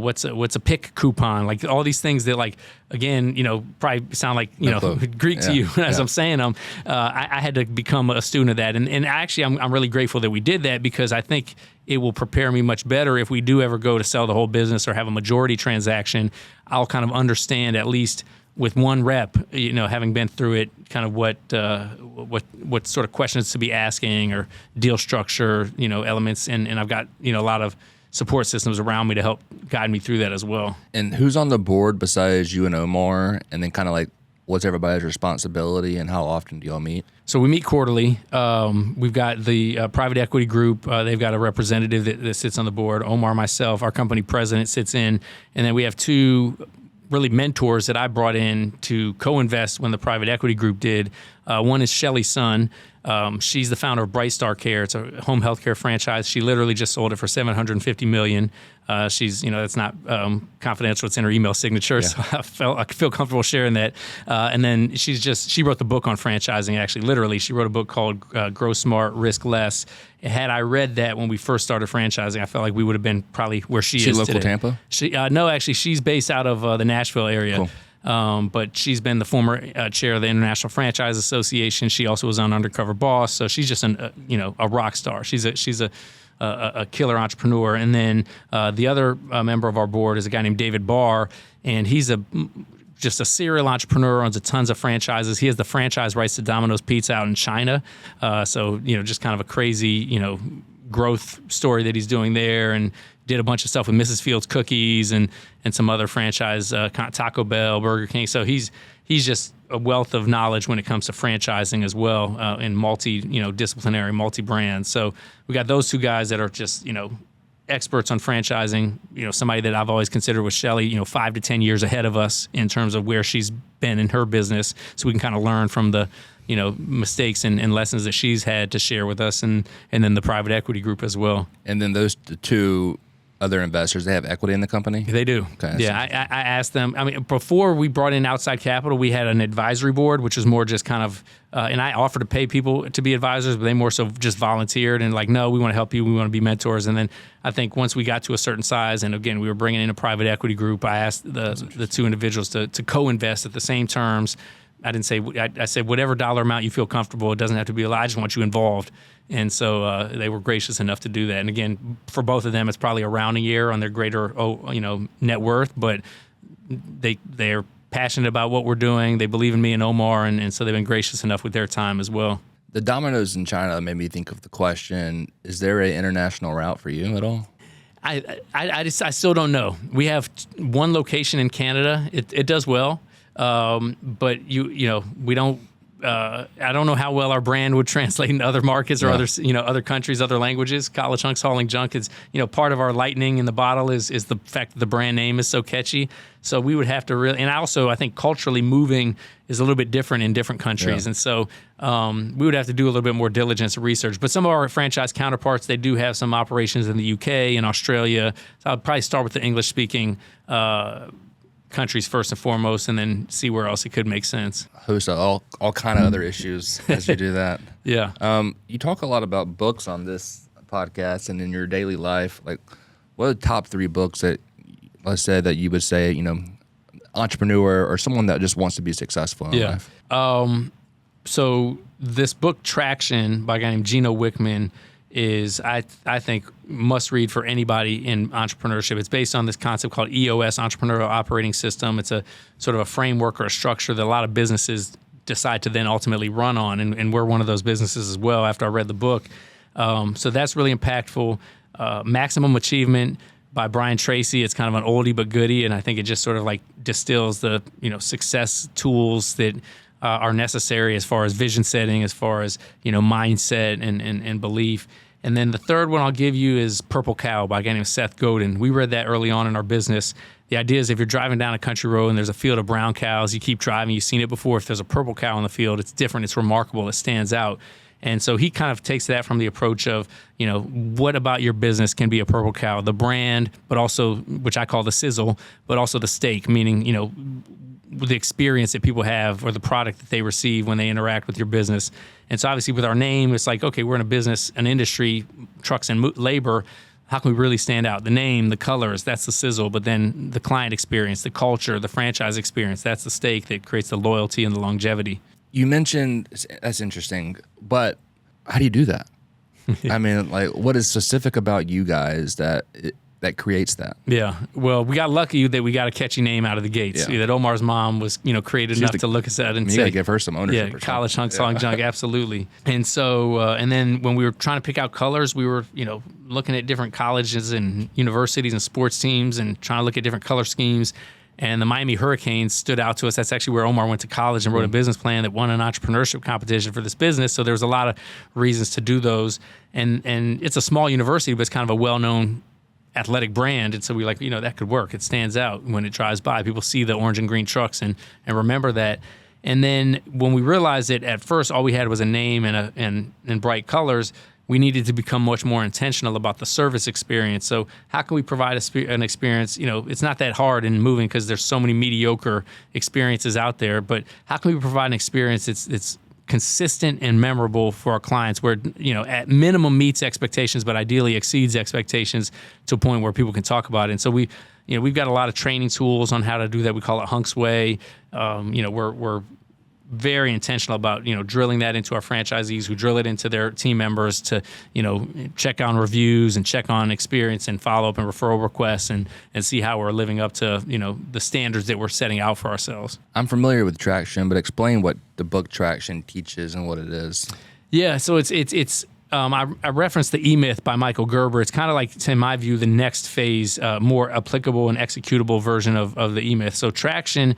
what's a PIK coupon, like all these things that, like, again, probably sound like Greek to you as I'm saying them. I had to become a student of that, and actually I'm really grateful that we did that, because I think it will prepare me much better if we do ever go to sell the whole business or have a majority transaction. I'll kind of understand, at least with one rep, having been through it, kind of what sort of questions to be asking or deal structure, elements, and I've got a lot of support systems around me to help guide me through that as well. And who's on the board besides you and Omar? And then kind of like, what's everybody's responsibility, and how often do y'all meet? So we meet quarterly. We've got the private equity group. They've got a representative that sits on the board. Omar, myself, our company president sits in, and then we have 2 really mentors that I brought in to co-invest when the private equity group did. One is Shelly Sun. She's the founder of Bright Star Care. It's a home healthcare franchise. She literally just sold it for $750 million. She's, it's not confidential. It's in her email signature, so I feel comfortable sharing that. And then she wrote the book on franchising. Actually, literally, she wrote a book called Grow Smart, Risk Less. Had I read that when we first started franchising, I felt like we would have been probably where she is local today. Tampa? No, actually, she's based out of the Nashville area. Cool. But she's been the former chair of the International Franchise Association. She also was on Undercover Boss, so she's just a rock star. She's a killer entrepreneur. And then the other member of our board is a guy named David Barr, and he's just a serial entrepreneur, owns tons of franchises. He has the franchise rights to Domino's Pizza out in China. So just kind of a crazy growth story that he's doing there, and did a bunch of stuff with Mrs. Fields Cookies and some other franchise, Taco Bell, Burger King. So he's just a wealth of knowledge when it comes to franchising as well, in disciplinary, multi-brand. So we got those 2 guys that are just, experts on franchising. Somebody that I've always considered was Shelly, 5 to 10 years ahead of us in terms of where she's been in her business. So we can kind of learn from the, mistakes and lessons that she's had to share with us, and then the private equity group as well. And then those 2 other investors, they have equity in the company? They do. Okay, yeah, I asked them. I mean, before we brought in outside capital, we had an advisory board, which was more just kind of, and I offered to pay people to be advisors, but they more so just volunteered and like, no, we want to help you. We want to be mentors. And then I think once we got to a certain size, and again, we were bringing in a private equity group, I asked the 2 individuals to co-invest at the same terms. I didn't say, I said, whatever dollar amount you feel comfortable, it doesn't have to be a lot. I just want you involved. And so they were gracious enough to do that. And again, for both of them, it's probably around a year on their greater, net worth, but they're passionate about what we're doing. They believe in me and Omar, and so they've been gracious enough with their time as well. The Domino's in China made me think of the question, is there an international route for you at all? I still don't know. We have 1 location in Canada. It does well. But we don't. I don't know how well our brand would translate into other markets or other countries, other languages. College Hunks Hauling Junk is, part of our lightning in the bottle is the fact that the brand name is so catchy. So we would have to really, and also I think culturally moving is a little bit different in different countries. And so we would have to do a little bit more diligence and research. But some of our franchise counterparts, they do have some operations in the UK and Australia. So I'll probably start with the English speaking countries first and foremost, and then see where else it could make sense. Host all kind of other issues as you do that. Yeah. You talk a lot about books on this podcast and in your daily life. Like, what are the top 3 books that, let's say, that you would say, entrepreneur or someone that just wants to be successful in life? So this book, Traction, by a guy named Gino Wickman, is, I think, must read for anybody in entrepreneurship. It's based on this concept called EOS, Entrepreneurial Operating System. It's a sort of a framework or a structure that a lot of businesses decide to then ultimately run on, and we're one of those businesses as well after I read the book. So that's really impactful. Maximum Achievement by Brian Tracy. It's kind of an oldie but goodie, and I think it just sort of like distills the success tools that are necessary as far as vision setting, as far as mindset and belief. And then the third one I'll give you is Purple Cow by a guy named Seth Godin. We read that early on in our business. The idea is if you're driving down a country road and there's a field of brown cows, you keep driving, you've seen it before. If there's a purple cow in the field, it's different, it's remarkable, it stands out. And so he kind of takes that from the approach of, what about your business can be a purple cow? The brand, but also, which I call the sizzle, but also the steak, meaning, the experience that people have or the product that they receive when they interact with your business. And so obviously with our name, it's like, okay, we're in a business, an industry, trucks and labor. How can we really stand out? The name, the colors, that's the sizzle. But then the client experience, the culture, the franchise experience, that's the steak that creates the loyalty and the longevity. You mentioned, that's interesting, but how do you do that? I mean, like, what is specific about you guys that creates that? Yeah. Well, we got lucky that we got a catchy name out of the gates. Yeah. That Omar's mom was, creative enough to look us at and say, you got to give her some ownership. Yeah, College Hunks Hauling Junk, absolutely. And so, and then when we were trying to pick out colors, we were, looking at different colleges and universities and sports teams and trying to look at different color schemes. And the Miami Hurricanes stood out to us. That's actually where Omar went to college and wrote a business plan that won an entrepreneurship competition for this business. So there was a lot of reasons to do those. And it's a small university, but it's kind of a well-known athletic brand. And so we that could work. It stands out when it drives by. People see the orange and green trucks and remember that. And then when we realized that at first all we had was a name and bright colors, we needed to become much more intentional about the service experience. So how can we provide an experience? It's not that hard in moving because there's so many mediocre experiences out there, but how can we provide an experience that's consistent and memorable for our clients where, at minimum meets expectations, but ideally exceeds expectations to a point where people can talk about it. And so we've got a lot of training tools on how to do that. We call it HUNKS Way. We're very intentional about, drilling that into our franchisees who drill it into their team members to, check on reviews and check on experience and follow up and referral requests and see how we're living up to, the standards that we're setting out for ourselves. I'm familiar with Traction, but explain what the book Traction teaches and what it is. Yeah. So I referenced the E-Myth by Michael Gerber. It's kind of like, in my view, the next phase, more applicable and executable version of the E-Myth. So Traction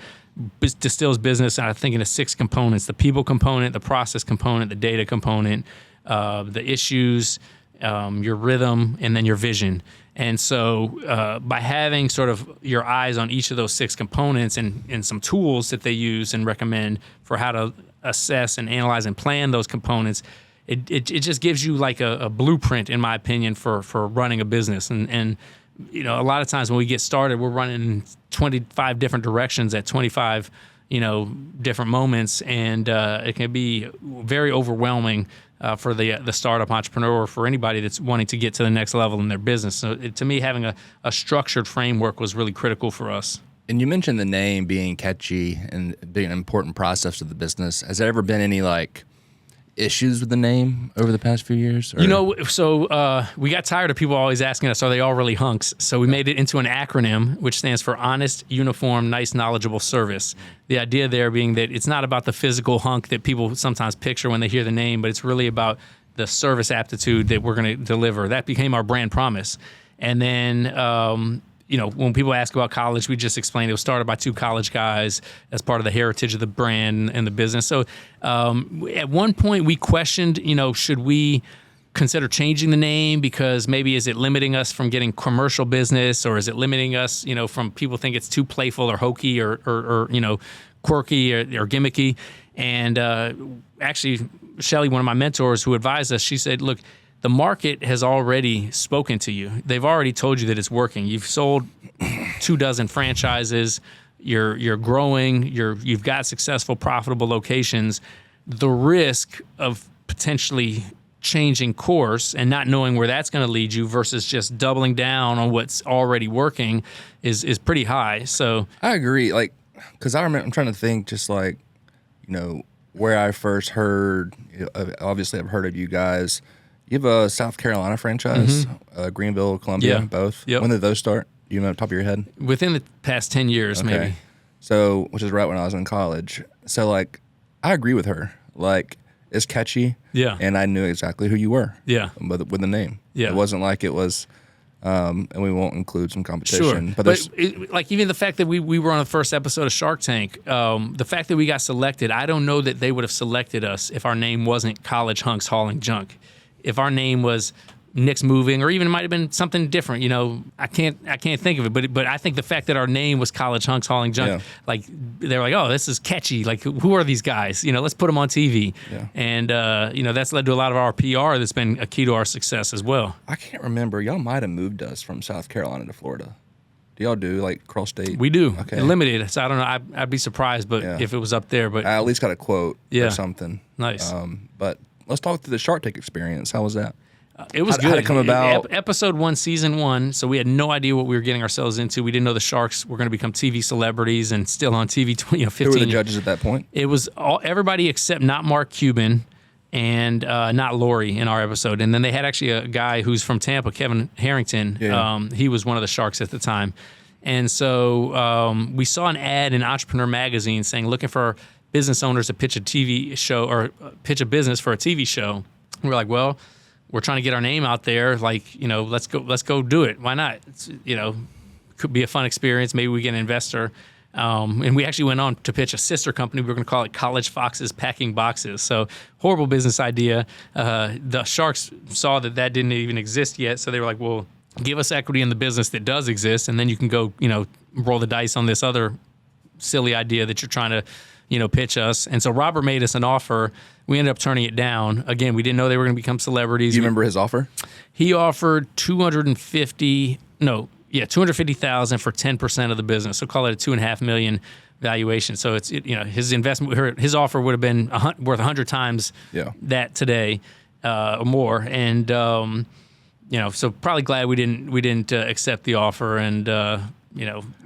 distills business, I think, into 6 components: the people component, the process component, the data component, the issues, your rhythm, and then your vision. And so by having sort of your eyes on each of those 6 components and some tools that they use and recommend for how to assess and analyze and plan those components, it just gives you like a blueprint, in my opinion, for running a business. And a lot of times when we get started, we're running 25 different directions at 25, different moments, and it can be very overwhelming for the startup entrepreneur or for anybody that's wanting to get to the next level in their business. So to me, having a structured framework was really critical for us. And you mentioned the name being catchy and being an important process of the business. Has there ever been any issues with the name over the past few years? So we got tired of people always asking us, are they all really hunks? So we made it into an acronym, which stands for Honest, Uniform, Nice, Knowledgeable Service. The idea there being that it's not about the physical hunk that people sometimes picture when they hear the name, but it's really about the service aptitude that we're going to deliver. That became our brand promise. And then when people ask about college, we just explained it was started by two college guys as part of the heritage of the brand and the business. So at one point we questioned, should we consider changing the name because maybe is it limiting us from getting commercial business, or is it limiting us, from people think it's too playful or hokey or quirky or gimmicky. And actually, Shelly, one of my mentors who advised us, she said, look, the market has already spoken to you. They've already told you that it's working. You've sold 24 franchises. You're growing. You've got successful, profitable locations. The risk of potentially changing course and not knowing where that's going to lead you versus just doubling down on what's already working is pretty high. So I agree. Like, because I'm trying to think just like, where I first heard, obviously I've heard of you guys. You have a South Carolina franchise, Greenville, Columbia, both. Yep. When did those start? Do you know off the top of your head? Within the past 10 years, maybe. So, which is right when I was in college. So, like, I agree with her. Like, it's catchy. Yeah. And I knew exactly who you were. Yeah. With the name. Yeah. It wasn't like it was, and we won't include some competition. Sure. But even the fact that we were on the first episode of Shark Tank, the fact that we got selected, I don't know that they would have selected us if our name wasn't College Hunks Hauling Junk. If our name was Nick's Moving, or even it might have been something different, I can't think of it. But I think the fact that our name was College Hunks Hauling Junk, like they're like, oh, this is catchy. Like, who are these guys? Let's put them on TV. Yeah. And that's led to a lot of our PR that's been a key to our success as well. I can't remember. Y'all might have moved us from South Carolina to Florida. Do y'all do like cross state? We do. Okay. Limited. So I don't know. I'd be surprised, but if it was up there. But I at least got a quote or something. Nice. But let's talk through the Shark Tank experience. How was that? It was good. How did it come about? Episode 1, season 1. So we had no idea what we were getting ourselves into. We didn't know the Sharks were going to become TV celebrities and still on TV 15 Who were the judges at that point? It was everybody except not Mark Cuban and not Lori in our episode. And then they had actually a guy who's from Tampa, Kevin Harrington. Yeah. He was one of the Sharks at the time. And so we saw an ad in Entrepreneur Magazine saying, looking for business owners to pitch a TV show or pitch a business for a TV show. We were like, well, we're trying to get our name out there. Like, let's go do it. Why not? It's, could be a fun experience. Maybe we get an investor. And we actually went on to pitch a sister company. We were going to call it College Foxes Packing Boxes. So horrible business idea. The Sharks saw that didn't even exist yet. So they were like, well, give us equity in the business that does exist. And then you can go, roll the dice on this other silly idea that you're trying to, pitch us. And so Robert made us an offer. We ended up turning it down. Again, we didn't know they were going to become celebrities. Do you remember his offer? He offered $250,000 for 10% of the business. So call it a $2.5 million valuation. So it's his investment, his offer would have been worth 100 times that today or more. And so probably glad we didn't accept the offer. And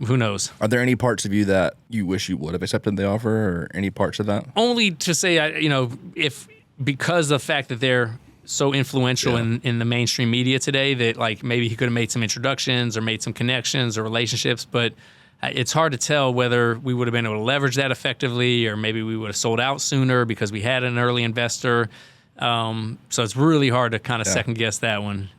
who knows? Are there any parts of you that you wish you would have accepted the offer, or any parts of that? Only to say, if because of the fact that they're so influential in the mainstream media today, that like maybe he could have made some introductions or made some connections or relationships, but it's hard to tell whether we would have been able to leverage that effectively, or maybe we would have sold out sooner because we had an early investor. So it's really hard to kind of second guess that one.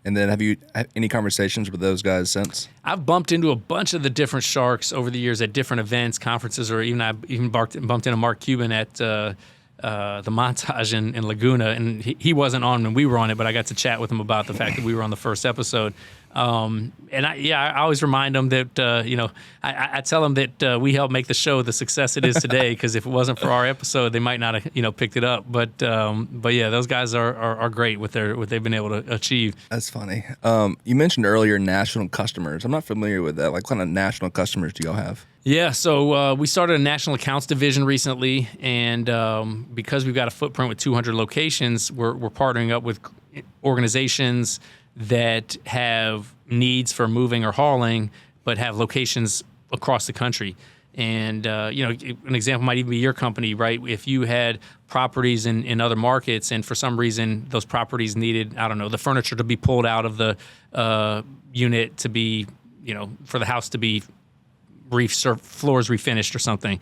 And then have you had any conversations with those guys since? I've bumped into a bunch of the different Sharks over the years at different events, conferences, or even I bumped into Mark Cuban at the Montage in Laguna, and he wasn't on when we were on it, but I got to chat with him about the fact that we were on the first episode. And I always remind them that, I tell them that we helped make the show the success it is today, because if it wasn't for our episode, they might not have, picked it up. But yeah, those guys are great with what they've been able to achieve. That's funny. You mentioned earlier national customers. I'm not familiar with that. Like, what kind of national customers do y'all have? Yeah, so we started a national accounts division recently, and because we've got a footprint with 200 locations, we're partnering up with organizations that have needs for moving or hauling, but have locations across the country. And, an example might even be your company, right? If you had properties in other markets and for some reason those properties needed, I don't know, the furniture to be pulled out of the unit to be, for the house to be floors refinished or something.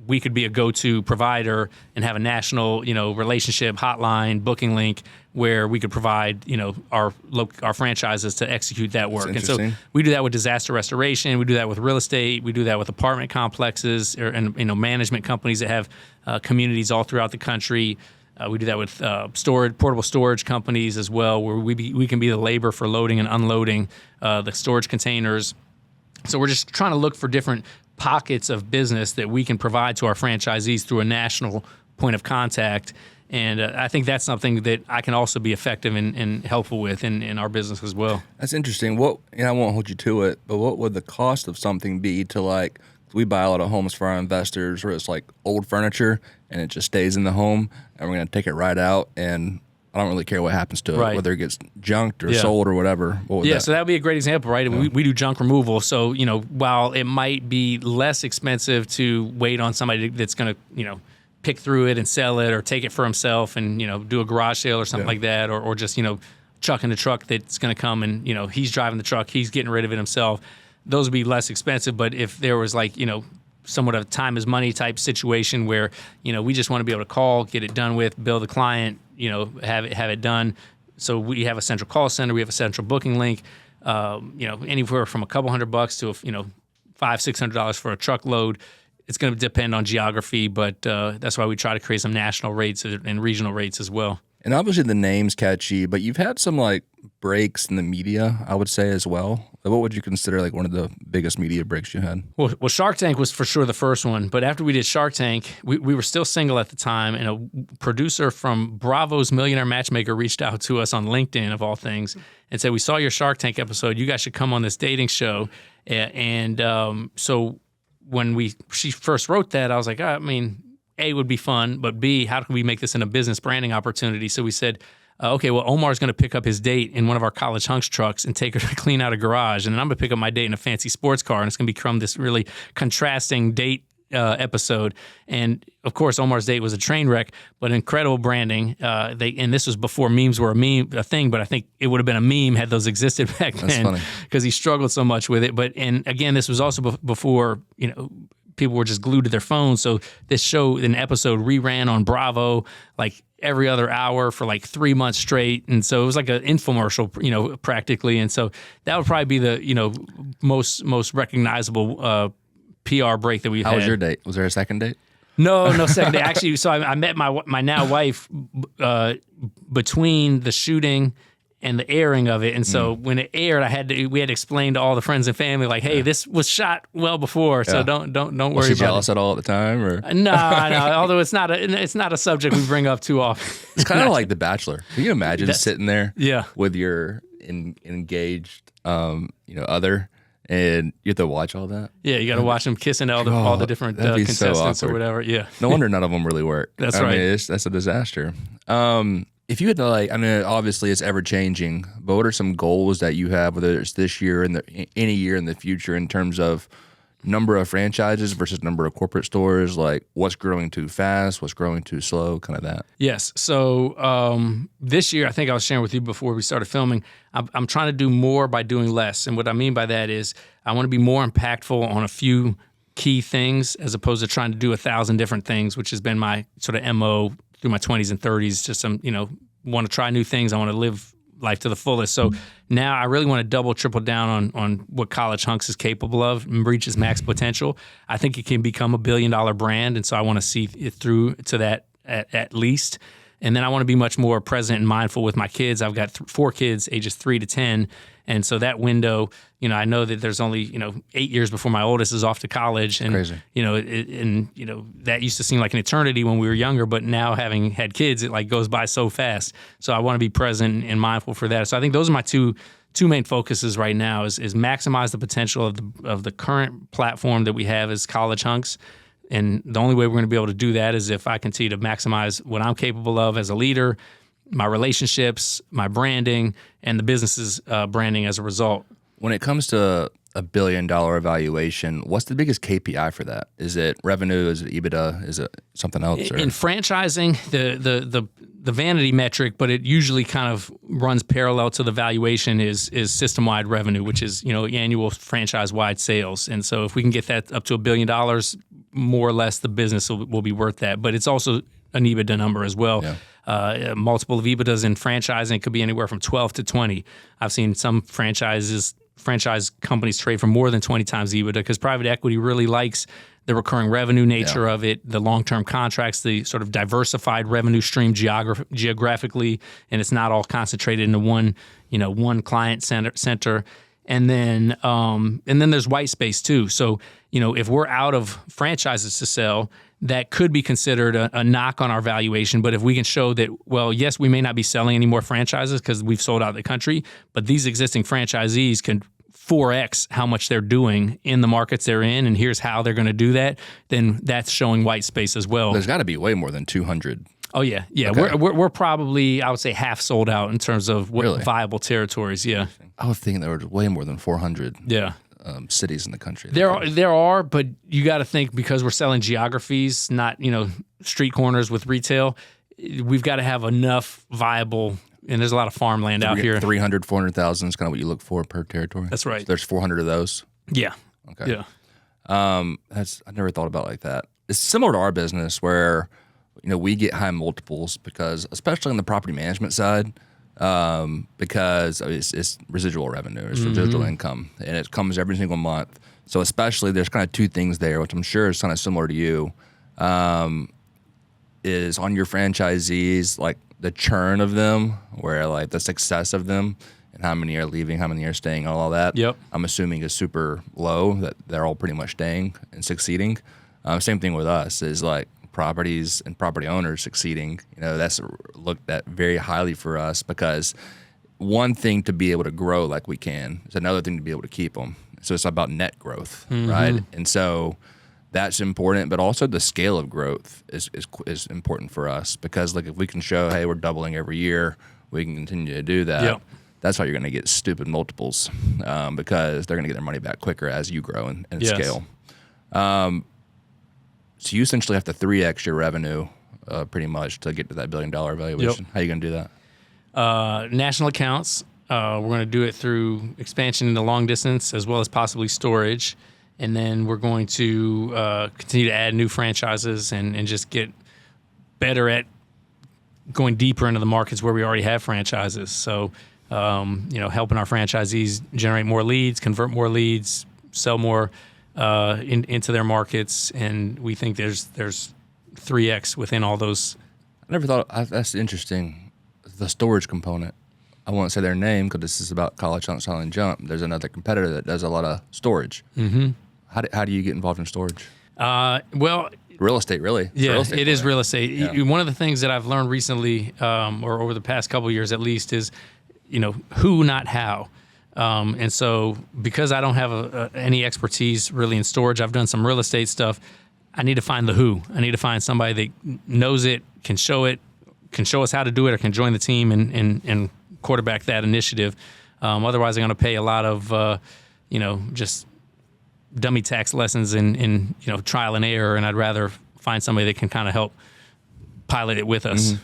we could be a go-to provider and have a national, relationship hotline, booking link where we could provide, our franchises to execute that work. And so we do that with disaster restoration. We do that with real estate. We do that with apartment complexes and management companies that have communities all throughout the country. We do that with portable storage companies as well, where we can be the labor for loading and unloading the storage containers. So we're just trying to look for different pockets of business that we can provide to our franchisees through a national point of contact. And I think that's something that I can also be effective and helpful with in our business as well. That's interesting. I won't hold you to it, but what would the cost of something be to we buy a lot of homes for our investors where it's like old furniture and it just stays in the home and we're going to take it right out and I don't really care what happens to it, whether it gets junked or sold or whatever. So that would be a great example, right? Yeah. We do junk removal. So, while it might be less expensive to wait on somebody that's going to, pick through it and sell it or take it for himself and, do a garage sale or something like that, or just, chuck in the truck that's going to come and, he's driving the truck, he's getting rid of it himself. Those would be less expensive. But if there was somewhat of a time is money type situation where, we just want to be able to call, get it done with, bill the client, have it done. So we have a central call center, we have a central booking link, anywhere from a couple $100 to $500-$600 for a truckload. It's going to depend on geography, but that's why we try to create some national rates and regional rates as well. And obviously the name's catchy, but you've had some breaks in the media, I would say, as well. What would you consider one of the biggest media breaks you had? Well, Shark Tank was for sure the first one. But after we did Shark Tank, we were still single at the time, and a producer from Bravo's Millionaire Matchmaker reached out to us on LinkedIn, of all things, and said, "We saw your Shark Tank episode. You guys should come on this dating show." And so when she first wrote that, I was like, A, would be fun, but B, how can we make this in a business branding opportunity? So we said, okay, well, Omar's going to pick up his date in one of our college hunks trucks and take her to clean out a garage. And then I'm going to pick up my date in a fancy sports car. And it's going to become this really contrasting date episode. And of course, Omar's date was a train wreck, but incredible branding. And this was before memes were a thing, but I think it would have been a meme had those existed back then because he struggled so much with it. And again, this was also before, people were just glued to their phones. So this show, an episode, reran on Bravo every other hour for 3 months straight. And so it was like an infomercial, practically. And so that would probably be the, most recognizable PR break that we've had. How was your date? Was there a second date? No second date. Actually, so I met my now wife between the shooting and the airing of it. And so when it aired, we had to explain to all the friends and family, hey, this was shot well before, so don't worry about it. Was she jealous at all at the time? Or? No. Although it's not a subject we bring up too often. It's kind of like The Bachelor. Can you imagine sitting there with your engaged other, and you have to watch all that? Yeah, you got to watch them kissing all the different contestants or whatever. Yeah. No wonder none of them really work. That's right. That's a disaster. If you had to obviously it's ever changing, but what are some goals that you have, whether it's this year and any year in the future, in terms of number of franchises versus number of corporate stores? What's growing too fast, what's growing too slow, kind of that? Yes. So this year, I think I was sharing with you before we started filming, I'm trying to do more by doing less. And what I mean by that is I want to be more impactful on a few key things as opposed to trying to do 1,000 different things, which has been my sort of MO through my 20s and 30s. Just want to try new things. I want to live life to the fullest. So now I really want to double, triple down on what College Hunks is capable of and reach its max potential. I think it can become a $1 billion brand. And so I want to see it through to that at least. And then I want to be much more present and mindful with my kids. I've got 4 kids, ages 3 to 10. And so that window, I know that there's only, 8 years before my oldest is off to college. And, crazy. That used to seem like an eternity when we were younger, but now having had kids, it goes by so fast. So I want to be present and mindful for that. So I think those are my two main focuses right now is maximize the potential of the current platform that we have as College Hunks. And the only way we're going to be able to do that is if I continue to maximize what I'm capable of as a leader, my relationships, my branding, and the business's branding as a result. When it comes to a $1 billion valuation, what's the biggest KPI for that? Is it revenue? Is it EBITDA? Is it something else? In franchising, the vanity metric, but it usually kind of runs parallel to the valuation is system-wide revenue, which is annual franchise-wide sales. And so if we can get that up to $1 billion, more or less the business will be worth that. But it's also an EBITDA number as well. Yeah. Multiple of EBITDAs in franchising could be anywhere from 12 to 20. I've seen some franchise companies trade for more than 20 times EBITDA because private equity really likes the recurring revenue nature of it, the long-term contracts, the sort of diversified revenue stream geographically, and it's not all concentrated into one client center. And then there's white space too. So, if we're out of franchises to sell, that could be considered a knock on our valuation. But if we can show that, well, yes, we may not be selling any more franchises because we've sold out the country, but these existing franchisees can 4X how much they're doing in the markets they're in, and here's how they're going to do that, then that's showing white space as well. There's got to be way more than 200. Oh, yeah. Okay. We're probably, I would say, half sold out in terms of what viable territories, yeah. I was thinking there were way more than 400 cities in the country. There are, but you got to think because we're selling geographies, not street corners with retail, we've got to have enough viable. And there's a lot of farmland out here. 300, 400,000 is kind of what you look for per territory. That's right. So there's 400 of those. Yeah. Okay. Yeah. I never thought about it like that. It's similar to our business where, we get high multiples because, especially on the property management side, because it's residual revenue, it's residual income, and it comes every single month. So especially there's kind of two things there, which I'm sure is kind of similar to you, is on your franchisees, like the churn of them, where like the success of them and how many are leaving, how many are staying, all that. Yep. I'm assuming is super low, that they're all pretty much staying and succeeding. Same thing with us is like properties and property owners succeeding. That's looked at very highly for us because one thing to be able to grow like we can is another thing to be able to keep them. So it's about net growth, right? And so that's important, but also the scale of growth is important for us because like if we can show, hey, we're doubling every year, we can continue to do that. Yep. That's how you're going to get stupid multiples because they're going to get their money back quicker as you grow and scale. So you essentially have to 3X your revenue pretty much to get to that $1 billion valuation. Yep. How are you going to do that? National accounts. We're going to do it through expansion into long distance as well as possibly storage. And then we're going to continue to add new franchises and just get better at going deeper into the markets where we already have franchises. So, helping our franchisees generate more leads, convert more leads, sell more into their markets. And we think there's 3X within all those. I never thought that's interesting. The storage component. I won't say their name because this is about college hunt, silent jump. There's another competitor that does a lot of storage. Mm-hmm. How do you get involved in storage? Well, real estate, really. Yeah, it is real estate. Yeah. One of the things that I've learned recently, or over the past couple of years at least, is, who, not how. And so because I don't have any expertise really in storage, I've done some real estate stuff. I need to find the who. I need to find somebody that knows it, can show us how to do it, or can join the team and quarterback that initiative. Otherwise, I'm going to pay a lot of, just dummy tax lessons in trial and error, and I'd rather find somebody that can kind of help pilot it with us. Mm-hmm.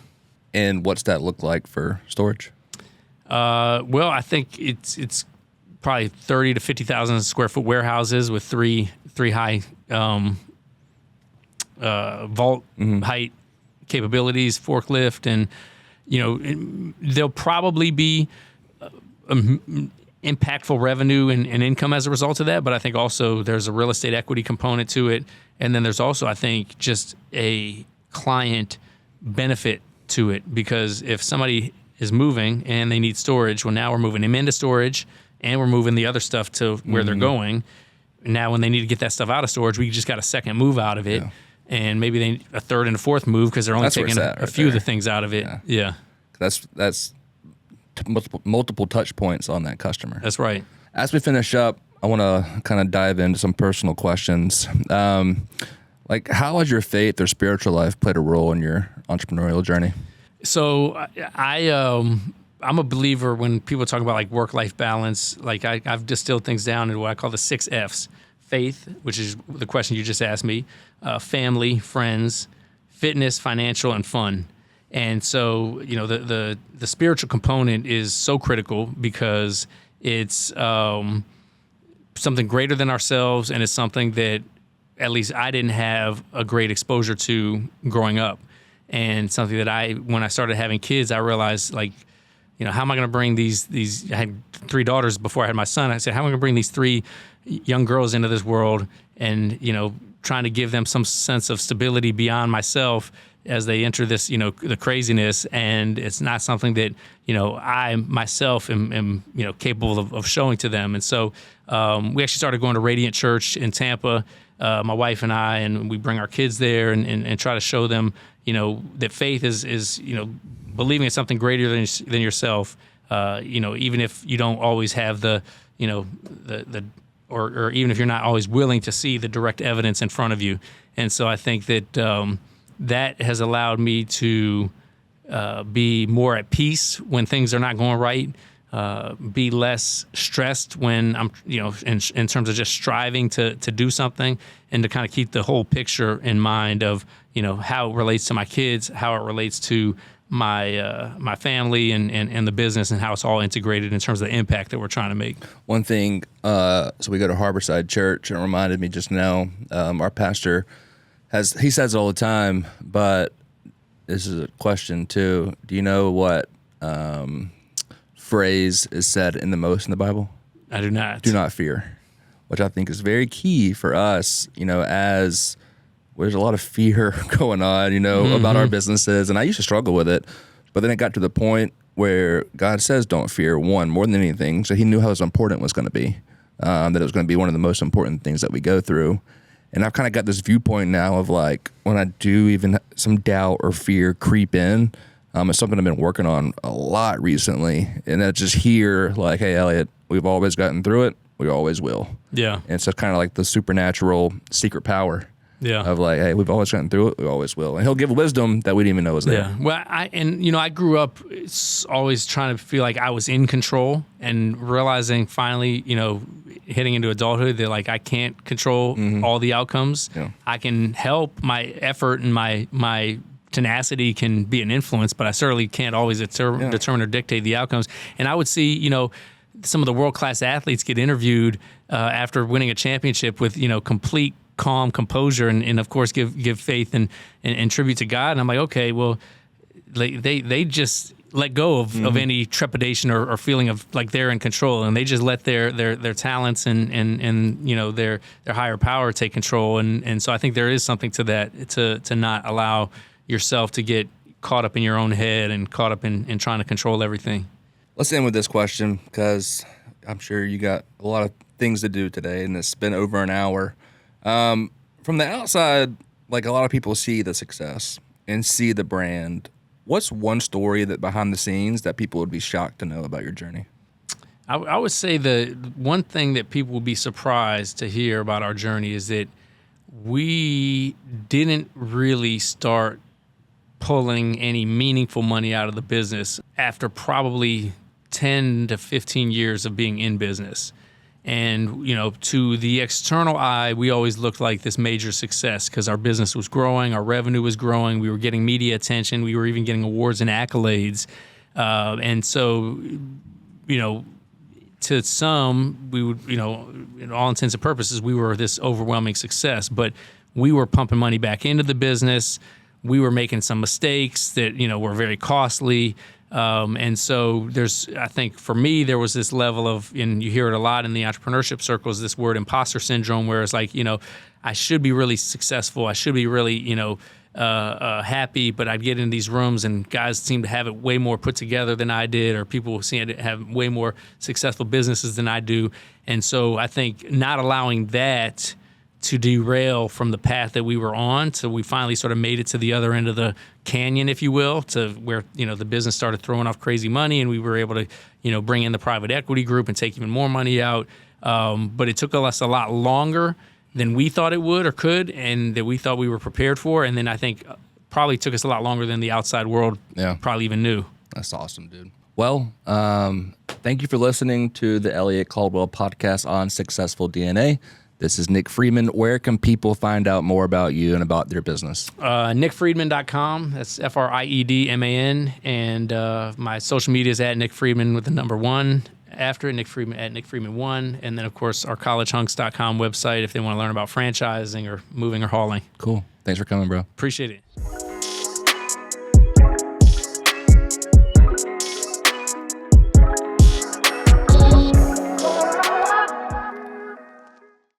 And what's that look like for storage? Well, I think it's probably 30 to 50,000 square foot warehouses with three high vault height capabilities, forklift, and there'll probably be impactful revenue and income as a result of that. But I think also there's a real estate equity component to it. And then there's also, I think, just a client benefit to it, because if somebody is moving and they need storage, well, now we're moving them into storage and we're moving the other stuff to where they're going. Now, when they need to get that stuff out of storage, we just got a second move out of it. Yeah. And maybe they need a third and a fourth move because they're only taking a few of the things out of it. Yeah. That's multiple touch points on that customer. That's right. As we finish up, I want to kind of dive into some personal questions. Like, how has your faith or spiritual life played a role in your entrepreneurial journey? So I'm a believer when people talk about like work-life balance. Like I've distilled things down into what I call the 6 F's. Faith, which is the question you just asked me, family, friends, fitness, financial, and fun. And so, the spiritual component is so critical because it's something greater than ourselves, and it's something that at least I didn't have a great exposure to growing up. And something that when I started having kids, I realized, like, how am I going to bring these, I had 3 daughters before I had my son. I said, how am I going to bring these 3 young girls into this world and, trying to give them some sense of stability beyond myself as they enter this, the craziness. And it's not something that, I myself am capable of showing to them. And so we actually started going to Radiant Church in Tampa, my wife and I, and we bring our kids there and try to show them, that faith is believing in something greater than yourself. Even if you don't always have or even if you're not always willing to see the direct evidence in front of you. And so I think that that has allowed me to be more at peace when things are not going right, be less stressed when I'm, in terms of just striving to do something, and to kind of keep the whole picture in mind of, how it relates to my kids, how it relates to my family and the business, and how it's all integrated in terms of the impact that we're trying to make. One thing, so we go to Harborside Church, and it reminded me just now, our pastor he says it all the time, but this is a question too. Do you know what phrase is said in the Bible? I do not. Do not fear, which I think is very key for us, as there's a lot of fear going on, about our businesses. And I used to struggle with it, but then it got to the point where God says, don't fear, one, more than anything. So he knew how important it was going to be, that it was going to be one of the most important things that we go through. And I've kind of got this viewpoint now of, like, when I do even some doubt or fear creep in, it's something I've been working on a lot recently. And I just hear, like, hey, Elliott, we've always gotten through it. We always will. Yeah. And so kind of like the supernatural secret power. Yeah. Of, like, hey, we've always gotten through it. We always will. And he'll give wisdom that we didn't even know was there. Yeah. Well, I grew up always trying to feel like I was in control, and realizing finally, hitting into adulthood that, like, I can't control all the outcomes. Yeah. I can help. My effort and my tenacity can be an influence, but I certainly can't always determine or dictate the outcomes. And I would see, some of the world-class athletes get interviewed after winning a championship with, complete calm composure and of course give faith and tribute to God. And I'm like, okay, well, they just let go of any trepidation or feeling of like they're in control, and they just let their talents and their higher power take control. And so I think there is something to that, to not allow yourself to get caught up in your own head and caught up in trying to control everything. Let's end with this question, because I'm sure you got a lot of things to do today, and it's been over an hour. From the outside, like, a lot of people see the success and see the brand. What's one story that behind the scenes that people would be shocked to know about your journey? I would say the one thing that people would be surprised to hear about our journey is that we didn't really start pulling any meaningful money out of the business after probably 10 to 15 years of being in business. And, to the external eye, we always looked like this major success because our business was growing, our revenue was growing, we were getting media attention, we were even getting awards and accolades. And so, to some, we would, in all intents and purposes, we were this overwhelming success. But we were pumping money back into the business. We were making some mistakes that, were very costly. And so I think for me, there was this level of, and you hear it a lot in the entrepreneurship circles, this word imposter syndrome, where it's like, I should be really successful. I should be really, happy, but I'd get in these rooms and guys seem to have it way more put together than I did, or people seem to have way more successful businesses than I do. And so I think not allowing that to derail from the path that we were on, so we finally sort of made it to the other end of the canyon, if you will, to where the business started throwing off crazy money, and we were able to bring in the private equity group and take even more money out. But it took us a lot longer than we thought it would or could, and that we thought we were prepared for. And then I think probably took us a lot longer than the outside world probably even knew. That's awesome, dude. Well, thank you for listening to the Elliott Caldwell Podcast on Successful DNA. This is Nick Friedman. Where can people find out more about you and about their business? NickFriedman.com. That's Friedman. And my social media is at Nick Friedman with the number 1. after it, Nick Friedman at Nick Friedman 1. And then, of course, our collegehunks.com website if they want to learn about franchising or moving or hauling. Cool. Thanks for coming, bro. Appreciate it.